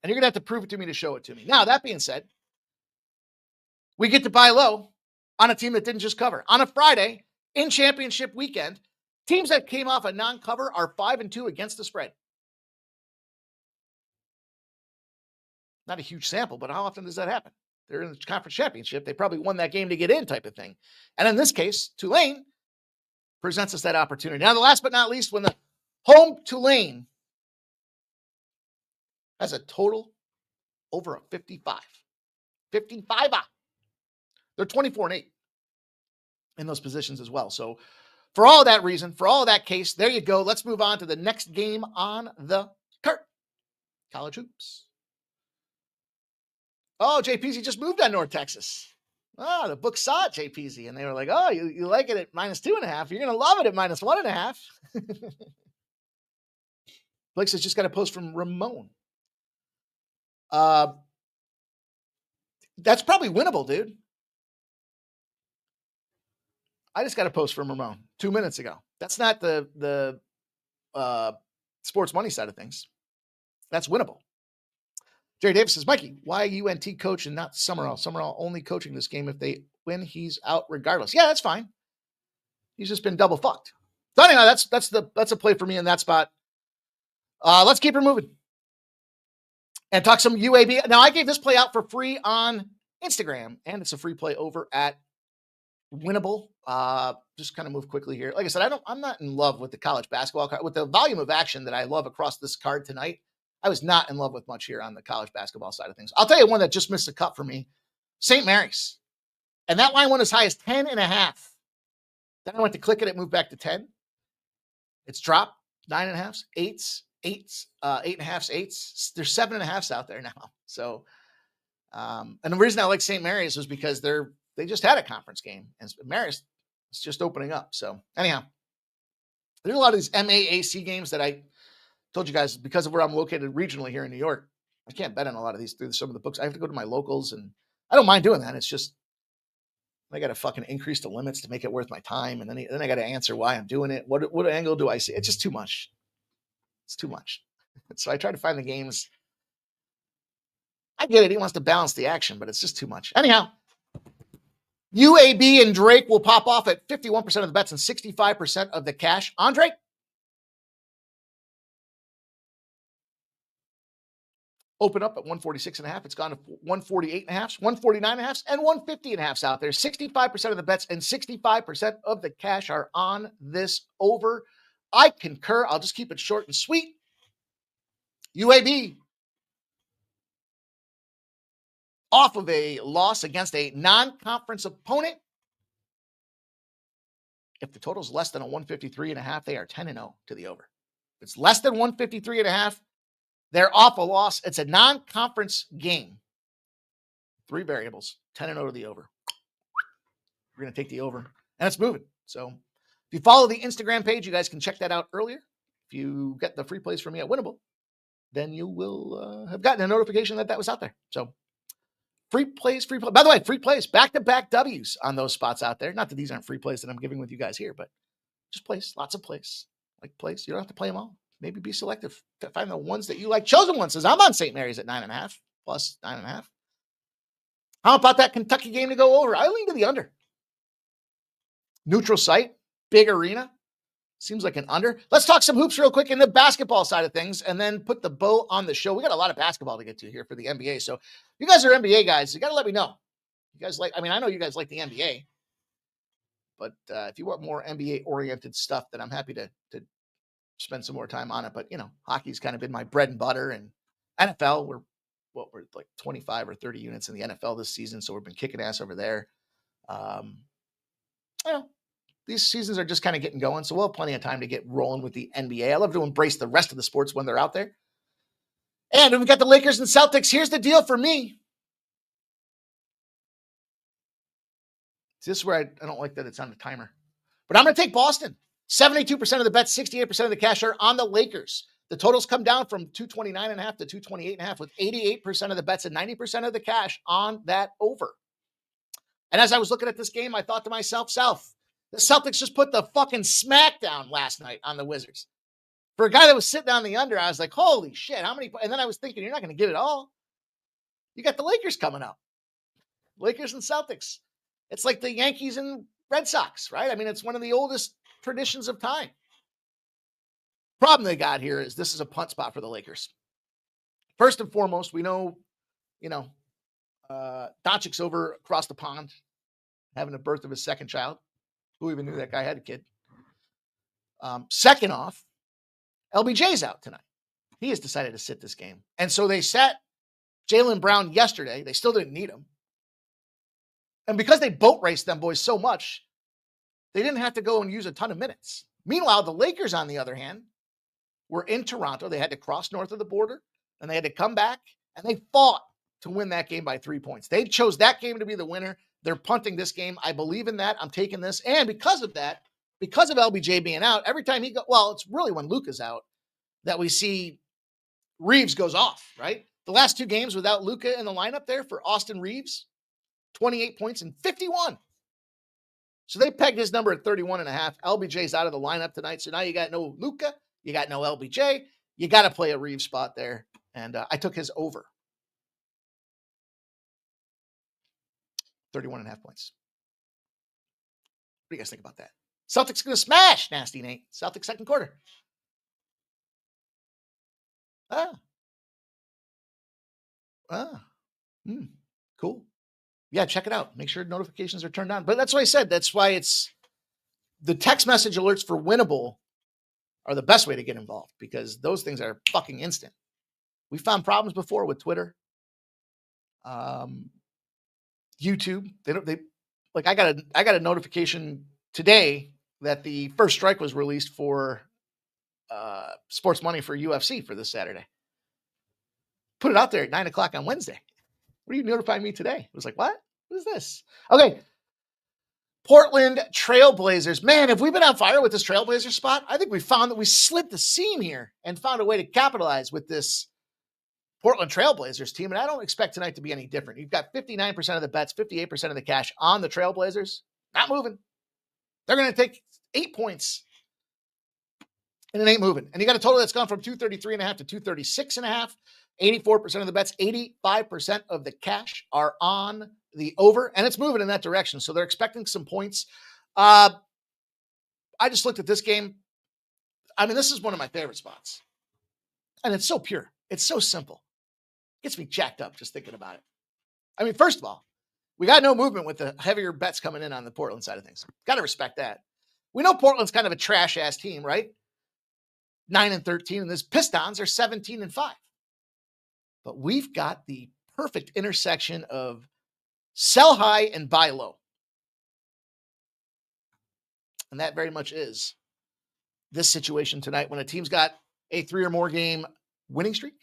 And you're going to have to prove it to me to show it to me. Now, that being said, we get to buy low on a team that didn't just cover. On a Friday, in championship weekend, teams that came off a non-cover are 5-2 against the spread. Not a huge sample, but how often does that happen? They're in the conference championship. They probably won that game to get in type of thing. And in this case, Tulane presents us that opportunity. Now, the last but not least, when the home Tulane has a total over a 55. 55. They're 24-8 in those positions as well. So for all that reason, for all that case, there you go. Let's move on to the next game on the card. College hoops. Oh, JPZ just moved on North Texas. Oh, the book saw it, JPZ, and they were like, oh, you like it at -2.5. You're going to love it at -1.5. Blake says, just got a post from Ramon. That's probably winnable, dude. I just got a post from Ramon 2 minutes ago. That's not the sports money side of things. That's winnable. Jerry Davis says, Mikey, why UNT coach and not Summerall? Summerall only coaching this game. If they win, he's out regardless. Yeah, that's fine. He's just been double fucked. So anyway, that's a play for me in that spot. Let's keep her moving and talk some UAB. Now, I gave this play out for free on Instagram, and it's a free play over at Winnable. Just kind of move quickly here. Like I said, I'm not in love with the college basketball card. With the volume of action that I love across this card tonight, I was not in love with much here on the college basketball side of things. I'll tell you one that just missed a cut for me, St. Mary's. And that line went as high as 10.5. Then I went to click it, it moved back to 10. It's dropped 9.5s, 8s, 8.5s, 8s. There's 7.5s out there now. So, and the reason I like St. Mary's was because they just had a conference game, and Mary's is just opening up. So anyhow, there's a lot of these MAAC games that I told you guys, because of where I'm located regionally here in New York, I can't bet on a lot of these through some of the books. I have to go to my locals, and I don't mind doing that. It's just I got to fucking increase the limits to make it worth my time, and then I got to answer why I'm doing it. What angle do I see? It's just too much. It's too much. So I try to find the games. I get it. He wants to balance the action, but it's just too much. Anyhow, UAB and Drake will pop off at 51% of the bets and 65% of the cash on Drake. Open up at 146.5. It's gone to 148.5, 149.5, and 150.5 out there. 65% of the bets and 65% of the cash are on this over. I concur. I'll just keep it short and sweet. UAB off of a loss against a non-conference opponent. If the total is less than a 153.5, they are 10-0 to the over. If it's less than 153.5, they're off a loss. It's a non-conference game. 3 variables, 10-0 to the over. We're going to take the over, and it's moving. So if you follow the Instagram page, you guys can check that out earlier. If you get the free plays from me at Winnable, then you will have gotten a notification that was out there. So free plays. By the way, free plays, back-to-back W's on those spots out there. Not that these aren't free plays that I'm giving with you guys here, but just plays, lots of plays. Like plays, you don't have to play them all. Maybe be selective. Find the ones that you like. Chosen one says, I'm on St. Mary's at 9.5, plus 9.5. How about that Kentucky game to go over? I lean to the under. Neutral site, big arena. Seems like an under. Let's talk some hoops real quick in the basketball side of things and then put the bow on the show. We got a lot of basketball to get to here for the NBA. So if you guys are NBA guys, you got to let me know. You guys I know you guys like the NBA, but if you want more NBA oriented stuff, then I'm happy to spend some more time on it. But, hockey's kind of been my bread and butter, and NFL, we're like 25 or 30 units in the NFL this season. So we've been kicking ass over there. These seasons are just kind of getting going, so we'll have plenty of time to get rolling with the NBA. I love to embrace the rest of the sports when they're out there. And we've got the Lakers and Celtics. Here's the deal for me. This is where I don't like that it's on the timer. But I'm going to take Boston. 72% of the bets, 68% of the cash are on the Lakers. The totals come down from 229.5 to 228.5 with 88% of the bets and 90% of the cash on that over. And as I was looking at this game, I thought to myself, the Celtics just put the fucking smack down last night on the Wizards. For a guy that was sitting on the under, I was like, holy shit, how many? And then I was thinking, you're not going to get it all. You got the Lakers coming up. Lakers and Celtics. It's like the Yankees and Red Sox, right? I mean, it's one of the oldest traditions of time. Problem they got here is this is a punt spot for the Lakers. First and foremost, we know, Doncic's over across the pond, having the birth of his second child. Who even knew that guy had a kid? Second off, LBJ's out tonight. He has decided to sit this game. And so they sat Jaylen Brown yesterday. They still didn't need him. And because they boat raced them boys so much, they didn't have to go and use a ton of minutes. Meanwhile, the Lakers, on the other hand, were in Toronto. They had to cross north of the border, and they had to come back, and they fought to win that game by 3 points. They chose that game to be the winner. They're punting this game. I believe in that. I'm taking this. And because of that, because of LBJ being out, every time it's really when Luka's out that we see Reeves goes off, right? The last 2 games without Luka in the lineup there for Austin Reeves, 28 points and 51. So they pegged his number at 31.5. LBJ's out of the lineup tonight. So now you got no Luka, you got no LBJ. You got to play a Reeves spot there. And I took his over. 31.5 points. What do you guys think about that? Celtics going to smash Nasty Nate. Celtics second quarter. Cool. Yeah, check it out. Make sure notifications are turned on. But that's what I said. That's why it's the text message alerts for Winnable are the best way to get involved because those things are fucking instant. We found problems before with Twitter. YouTube, I got a notification today that the first strike was released for sports money for UFC for this Saturday. Put it out there at 9 o'clock on Wednesday. What are you notifying me today? I was like, what? What is this? Okay. Portland Trailblazers. Man, have we been on fire with this Trailblazer spot? I think we found that we slid the seam here and found a way to capitalize with this Portland Trailblazers team. And I don't expect tonight to be any different. You've got 59% of the bets, 58% of the cash on the Trailblazers. Not moving. They're going to take 8 points. And it ain't moving. And you got a total that's gone from 233.5 to 236.5. 84% of the bets, 85% of the cash are on the over, and it's moving in that direction. So they're expecting some points. I just looked at this game. I mean, this is one of my favorite spots. And it's so pure. It's so simple. It gets me jacked up just thinking about it. I mean, first of all, we got no movement with the heavier bets coming in on the Portland side of things. Got to respect that. We know Portland's kind of a trash-ass team, right? 9-13, and this Pistons are 17-5. But we've got the perfect intersection of sell high and buy low. And that very much is this situation tonight when a team's got a 3 or more game winning streak.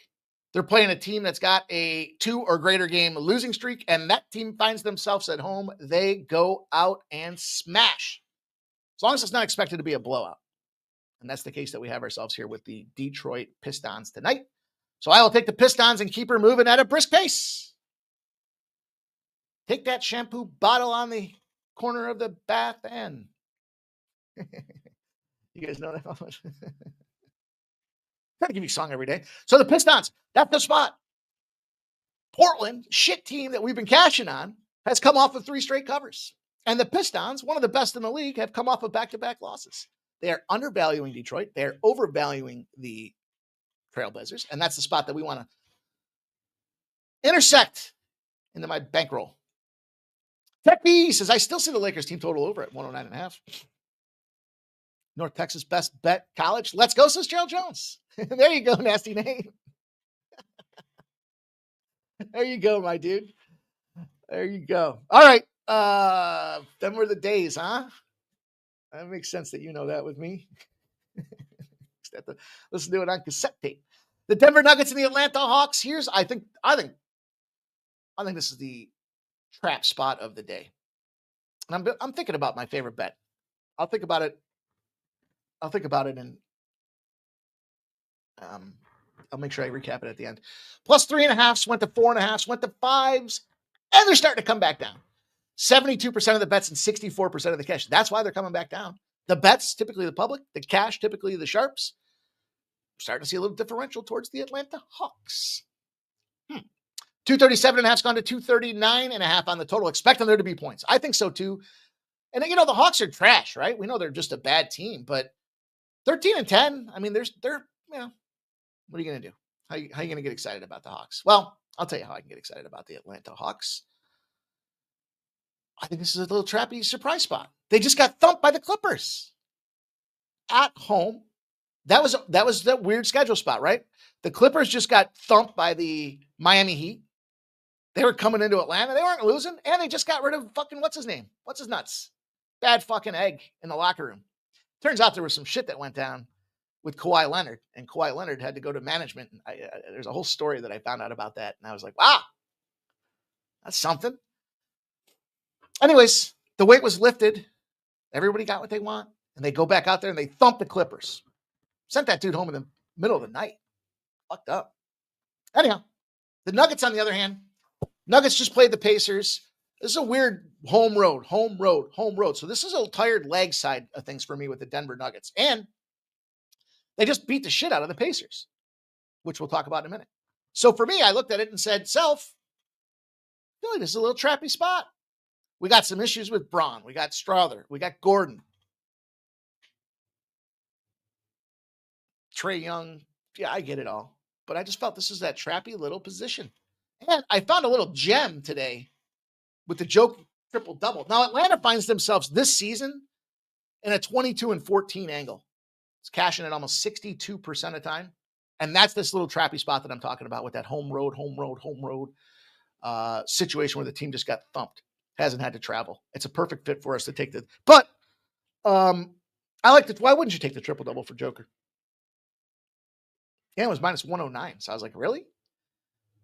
They're playing a team that's got a 2 or greater game losing streak, and that team finds themselves at home. They go out and smash. As long as it's not expected to be a blowout. And that's the case that we have ourselves here with the Detroit Pistons tonight. So I will take the Pistons and keep her moving at a brisk pace. Take that shampoo bottle on the corner of the bath and you guys know that. Try to give you a song every day. So the Pistons, that's the spot. Portland, shit team that we've been cashing on, has come off of 3 straight covers. And the Pistons, one of the best in the league, have come off of back-to-back losses. They are undervaluing Detroit. They are overvaluing the Trailblazers, and that's the spot that we want to intersect into my bankroll. Tech B says, I still see the Lakers team total over at 109.5. North Texas best bet college. Let's go, says Gerald Jones. There you go, nasty name. There you go, my dude. There you go. All right. Them were the days, huh? That makes sense that you know that with me. Have to listen to it on cassette tape. The Denver Nuggets and the Atlanta Hawks. I think this is the trap spot of the day. And I'm thinking about my favorite bet. I'll think about it and I'll make sure I recap it at the end. Plus 3.5s, went to 4.5s, went to 5s, and they're starting to come back down. 72% of the bets and 64% of the cash. That's why they're coming back down. The bets, typically the public, the cash, typically the sharps. Starting to see a little differential towards the Atlanta Hawks. 237.5's gone to 239.5 on the total. Expecting there to be points. I think so too. And the Hawks are trash, right? We know they're just a bad team, but 13-10. I mean, they're what are you going to do? How are you going to get excited about the Hawks? Well, I'll tell you how I can get excited about the Atlanta Hawks. I think this is a little trappy surprise spot. They just got thumped by the Clippers at home. That was that weird schedule spot, right? The Clippers just got thumped by the Miami Heat. They were coming into Atlanta. They weren't losing, and they just got rid of fucking what's his name? What's his nuts? Bad fucking egg in the locker room. Turns out there was some shit that went down with Kawhi Leonard, and Kawhi Leonard had to go to management. There's a whole story that I found out about that, and I was like, wow, that's something. Anyways, the weight was lifted. Everybody got what they want, and they go back out there and they thump the Clippers. Sent that dude home in the middle of the night. Fucked up. Anyhow, the Nuggets, on the other hand, Nuggets just played the Pacers. This is a weird home road. So this is a tired leg side of things for me with the Denver Nuggets. And they just beat the shit out of the Pacers, which we'll talk about in a minute. So for me, I looked at it and said, self, I feel like this is a little trappy spot. We got some issues with Braun. We got Strother. We got Gordon. Trae Young. Yeah, I get it all. But I just felt this is that trappy little position. And I found a little gem today with the joke triple-double. Now, Atlanta finds themselves this season in a 22-14 angle. It's cashing at almost 62% of time. And that's this little trappy spot that I'm talking about with that home road situation where the team just got thumped. Hasn't had to travel. It's a perfect fit for us to take the. But I like the. Why wouldn't you take the triple-double for Joker? Yeah, it was minus 109. So I was like, really?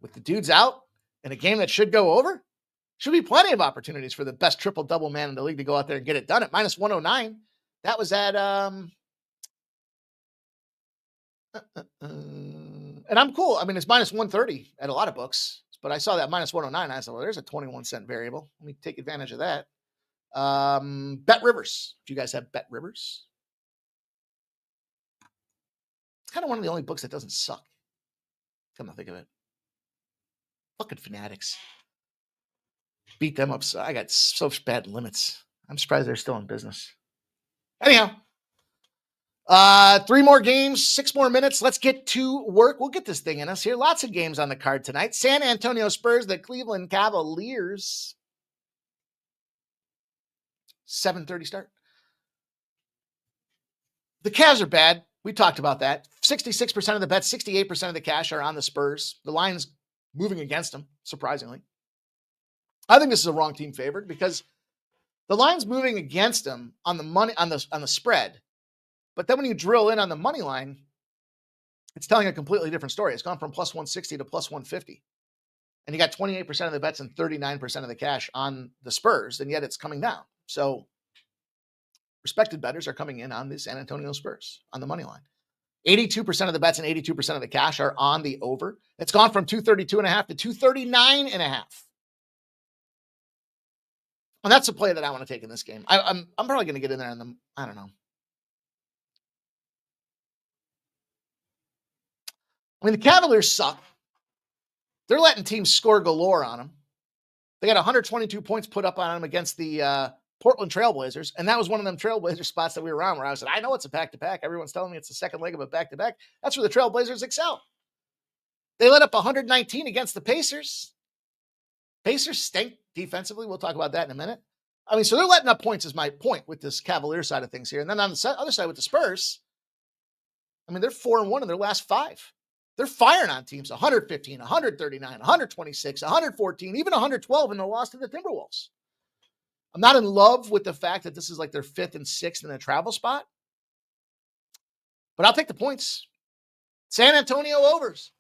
With the dudes out in a game that should go over? Should be plenty of opportunities for the best triple-double man in the league to go out there and get it done at minus 109. That was at, and I'm cool. I mean, it's minus 130 at a lot of books, but I saw that minus 109. I said, well, there's a 21-cent variable. Let me take advantage of that. Bet Rivers. Do you guys have Bet Rivers? It's kind of one of the only books that doesn't suck. Come to think of it. Fucking Fanatics. Beat them up. So I got so bad limits. I'm surprised they're still in business. Anyhow, 3 more games, 6 more minutes. Let's get to work. We'll get this thing in us here. Lots of games on the card tonight. San Antonio Spurs, the Cleveland Cavaliers. 7:30 start. The Cavs are bad. We talked about that. 66% of the bets, 68% of the cash are on the Spurs. The line's moving against them, surprisingly. I think this is a wrong team favored because the line's moving against them on the money on the spread. But then when you drill in on the money line, it's telling a completely different story. It's gone from plus 160 to plus 150. And you got 28% of the bets and 39% of the cash on the Spurs, and yet it's coming down. So respected bettors are coming in on the San Antonio Spurs on the money line. 82% of the bets and 82% of the cash are on the over. It's gone from 232.5 to 239.5. And that's a play that I want to take in this game. I'm probably going to get in there on them. I don't know. I mean, the Cavaliers suck. They're letting teams score galore on them. They got 122 points put up on them against the Portland Trailblazers, and that was one of them Trailblazer spots that we were on where I said, I know it's a back-to-back. Everyone's telling me it's the second leg of a back-to-back. That's where the Trailblazers excel. They let up 119 against the Pacers. Pacers stink defensively. We'll talk about that in a minute. I mean, so they're letting up points is my point with this Cavalier side of things here. And then on the other side with the Spurs, I mean, they're 4-1 in their last 5. They're firing on teams 115, 139, 126, 114, even 112 in the loss to the Timberwolves. I'm not in love with the fact that this is like their 5th and 6th in a travel spot, but I'll take the points. San Antonio overs.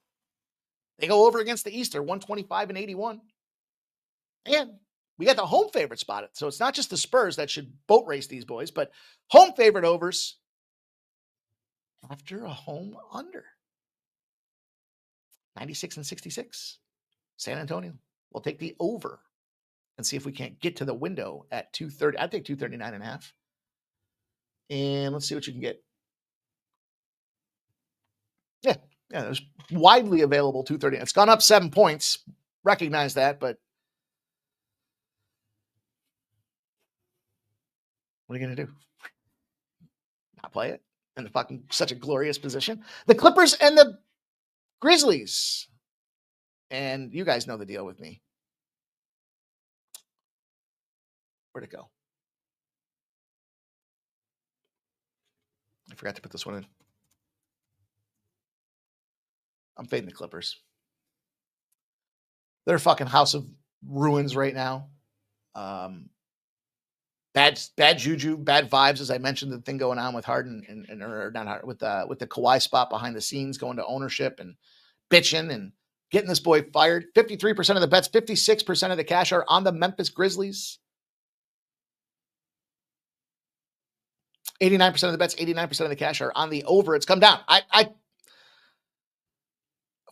They go over against the East. They're 125 and 81. And we got the home favorite spotted. So it's not just the Spurs that should boat race these boys, but home favorite overs after a home under. 96 and 66. San Antonio. We'll take the over and see if we can't get to the window at 230. I'd take 239.5. And let's see what you can get. Yeah, it was widely available 230. It's gone up 7 points. Recognize that, but what are you going to do? Not play it in fucking such a glorious position. The Clippers and the Grizzlies. And you guys know the deal with me. Where'd it go? I forgot to put this one in. I'm fading the Clippers. They're a fucking house of ruins right now. Bad juju, bad vibes, as I mentioned, the thing going on with Harden or not Harden, with the Kawhi spot behind the scenes, going to ownership and bitching and getting this boy fired. 53% of the bets, 56% of the cash are on the Memphis Grizzlies. 89% of the bets, 89% of the cash are on the over. It's come down. I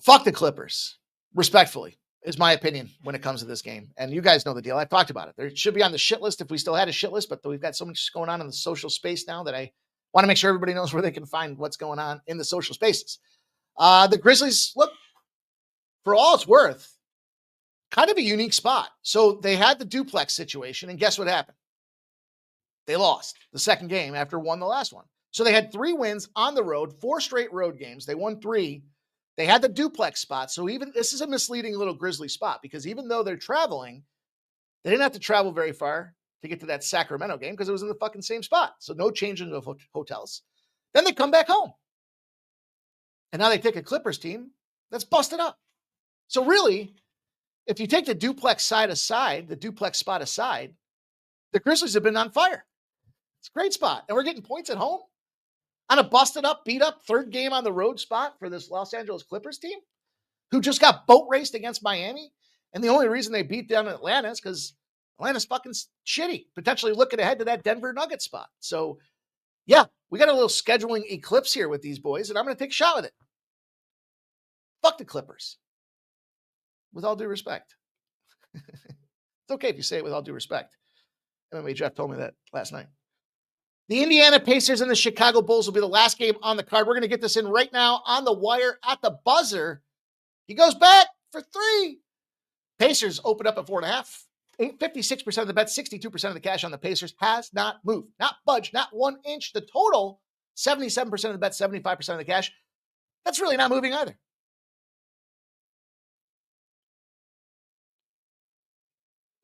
fuck the Clippers, respectfully, is my opinion when it comes to this game. And you guys know the deal. I've talked about it. There should be on the shit list if we still had a shit list, but we've got so much going on in the social space now that I want to make sure everybody knows where they can find what's going on in the social spaces. The Grizzlies, look, for all it's worth, kind of a unique spot. So they had the duplex situation, and guess what happened? They lost the second game after won the last one. So they had 3 wins on the road, 4 straight road games. They won 3. They had the duplex spot. So even this is a misleading little Grizzly spot because even though they're traveling, they didn't have to travel very far to get to that Sacramento game because it was in the fucking same spot. So no changing of hotels. Then they come back home. And now they take a Clippers team that's busted up. So really, if you take the duplex side aside, the duplex spot aside, the Grizzlies have been on fire. It's a great spot. And we're getting points at home. on a busted up, beat up third game on the road spot for this Los Angeles Clippers team who just got boat raced against Miami. And the only reason they beat down Atlanta is because Atlanta's fucking shitty, potentially looking ahead to that Denver Nugget spot. So, yeah, we got a little scheduling eclipse here with these boys, and I'm going to take a shot with it. Fuck the Clippers. With all due respect. It's okay if you say it with all due respect. MMA Jeff told me that last night. The Indiana Pacers and the Chicago Bulls will be the last game on the card. We're going to get this in right now on the wire at the buzzer. He goes back for 3. Pacers open up at 4.5. 56% of the bet, 62% of the cash on the Pacers has not moved, not budged, not 1 inch. The total, 77% of the bet, 75% of the cash. That's really not moving either.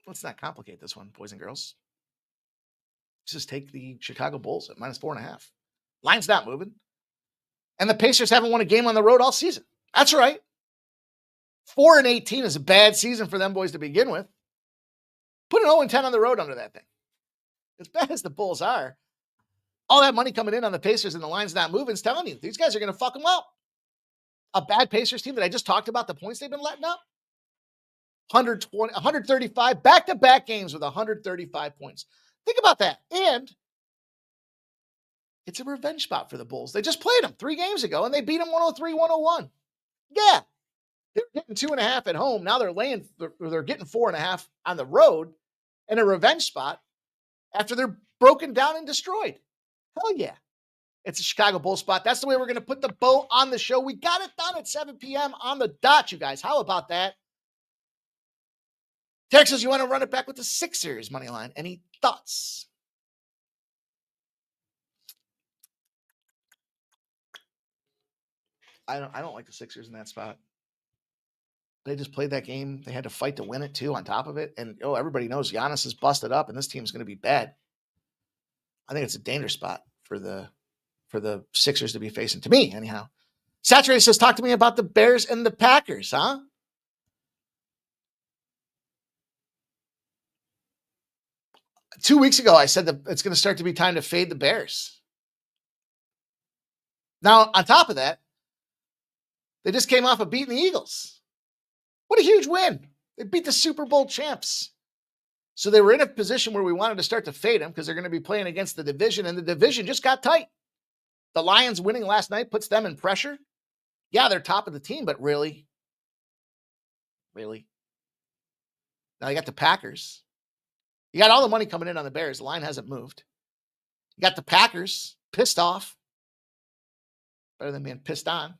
Let's not complicate this one, boys and girls. Let's just take the Chicago Bulls at -4.5. Line's not moving. And the Pacers haven't won a game on the road all season. That's right. 4-18 is a bad season for them boys to begin with. Put an 0-10 on the road under that thing. As bad as the Bulls are, all that money coming in on the Pacers and the line's not moving is telling you these guys are going to fuck them up. A bad Pacers team that I just talked about, the points they've been letting up. 120, 135, back-to-back games with 135 points. Think about that. And it's a revenge spot for the Bulls. They just played them 3 games ago, and they beat them 103-101. Yeah. They're getting 2.5 at home. Now they're getting 4.5 on the road in a revenge spot after they're broken down and destroyed. Hell yeah. It's a Chicago Bulls spot. That's the way we're going to put the bow on the show. We got it done at 7 p.m. on the dot, you guys. How about that? Texas, you want to run it back with the Sixers money line. Any thoughts? I don't like the Sixers in that spot. They just played that game. They had to fight to win it too on top of it. And everybody knows Giannis is busted up and this team's going to be bad. I think it's a dangerous spot for the Sixers to be facing, to me anyhow. Saturated says, talk to me about the Bears and the Packers, huh? Two weeks ago, I said that it's going to start to be time to fade the Bears. Now, on top of that, they just came off of beating the Eagles. What a huge win. They beat the Super Bowl champs. So they were in a position where we wanted to start to fade them because they're going to be playing against the division, and the division just got tight. The Lions winning last night puts them in pressure. Yeah, they're top of the team, but really? Really? Now you got the Packers. You got all the money coming in on the Bears. The line hasn't moved. You got the Packers pissed off. Better than being pissed on.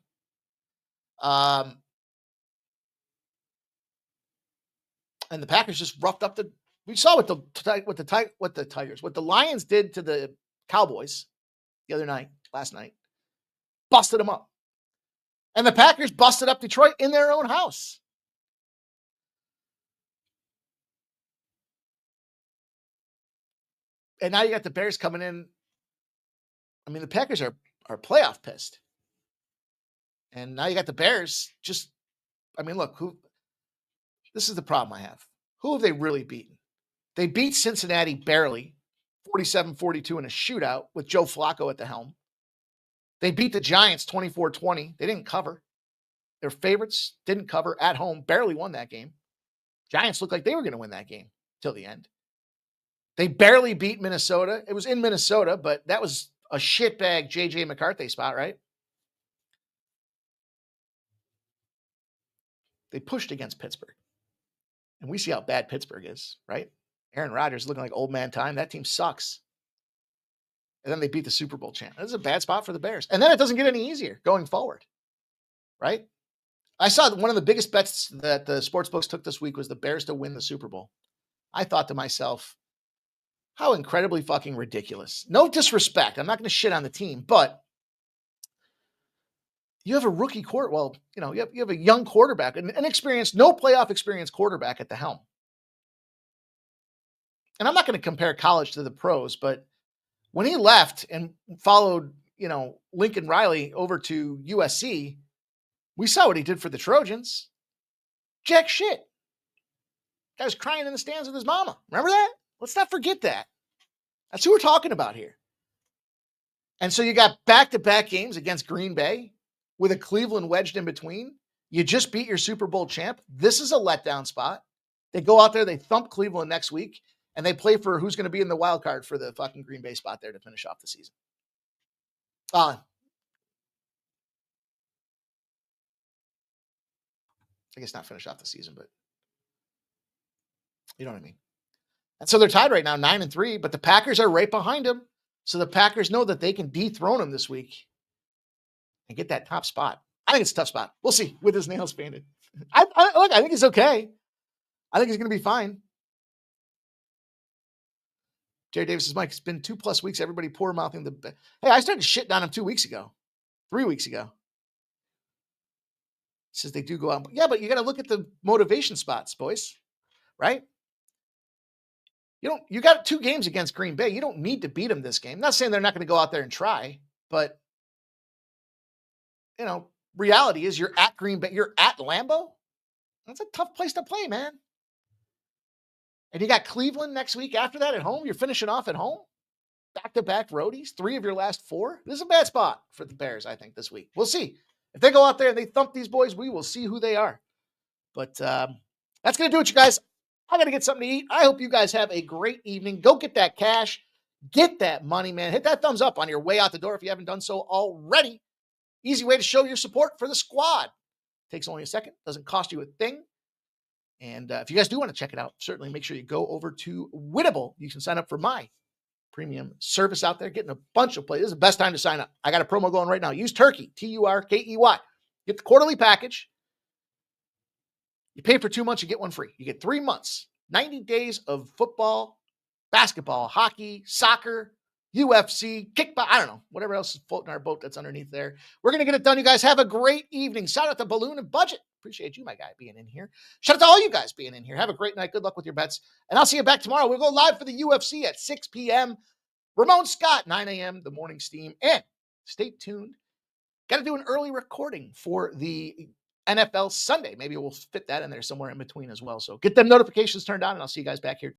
And the Packers just roughed up the. We saw what the Lions did to the Cowboys last night, busted them up, and the Packers busted up Detroit in their own house. And now you got the Bears coming in. I mean, the Packers are playoff pissed, and now you got the Bears. Look, this is the problem I have. Who have they really beaten? They beat Cincinnati barely, 47-42 in a shootout with Joe Flacco at the helm. They beat the Giants 24-20. They didn't cover. Their favorites didn't cover at home, barely won that game. Giants looked like they were going to win that game till the end. They barely beat Minnesota. It was in Minnesota, but that was a shitbag J.J. McCarthy spot, right? They pushed against Pittsburgh. And we see how bad Pittsburgh is, right? Aaron Rodgers looking like old man time. That team sucks. And then they beat the Super Bowl champ. This is a bad spot for the Bears. And then it doesn't get any easier going forward, right? I saw one of the biggest bets that the sportsbooks took this week was the Bears to win the Super Bowl. I thought to myself, how incredibly fucking ridiculous. No disrespect. I'm not going to shit on the team, but you have a rookie you have a young quarterback, an inexperienced, no playoff experience quarterback at the helm. And I'm not going to compare college to the pros, but when he left and followed, Lincoln Riley over to USC, we saw what he did for the Trojans. Jack shit. Guy was crying in the stands with his mama. Remember that? Let's not forget that. That's who we're talking about here. And so you got back-to-back games against Green Bay with a Cleveland wedged in between. You just beat your Super Bowl champ. This is a letdown spot. They go out there, they thump Cleveland next week, and they play for who's going to be in the wild card for the fucking Green Bay spot there to finish off the season. I guess not finish off the season, but you know what I mean. And so they're tied right now, 9-3, but the Packers are right behind them. So the Packers know that they can dethrone them this week and get that top spot. I think it's a tough spot. We'll see with his nails painted. I think he's okay. I think he's going to be fine. Jerry Davis says, Mike, it's been 2+ weeks. Everybody poor mouthing the. Hey, I started shitting on him 2 weeks ago, 3 weeks ago. He says they do go out. Yeah, but you got to look at the motivation spots, boys, right? You got 2 games against Green Bay. You don't need to beat them this game. I'm not saying they're not going to go out there and try, but reality is you're at Green Bay, you're at Lambeau. That's a tough place to play, man. And you got Cleveland next week after that at home. You're finishing off at home. Back-to-back roadies, 3 of your last 4. This is a bad spot for the Bears, I think, this week. We'll see. If they go out there and they thump these boys, we will see who they are. But that's going to do it, you guys. I got to get something to eat. I hope you guys have a great evening. Go get that cash. Get that money, man. Hit that thumbs up on your way out the door if you haven't done so already. Easy way to show your support for the squad. Takes only a second. Doesn't cost you a thing. And if you guys do want to check it out, certainly make sure you go over to Winnable. You can sign up for my premium service out there, getting a bunch of plays. This is the best time to sign up. I got a promo going right now. Use Turkey, Turkey. Get the quarterly package. You pay for 2 months, you get one free. You get 3 months, 90 days of football, basketball, hockey, soccer, UFC, kickball, I don't know, whatever else is floating our boat that's underneath there. We're going to get it done. You guys have a great evening. Shout out to Balloon and Budget. Appreciate you, my guy, being in here. Shout out to all you guys being in here. Have a great night. Good luck with your bets. And I'll see you back tomorrow. We'll go live for the UFC at 6 p.m. Ramon Scott, 9 a.m., the morning steam. And stay tuned. Got to do an early recording for the NFL Sunday. Maybe we'll fit that in there somewhere in between as well. So get them notifications turned on, and I'll see you guys back here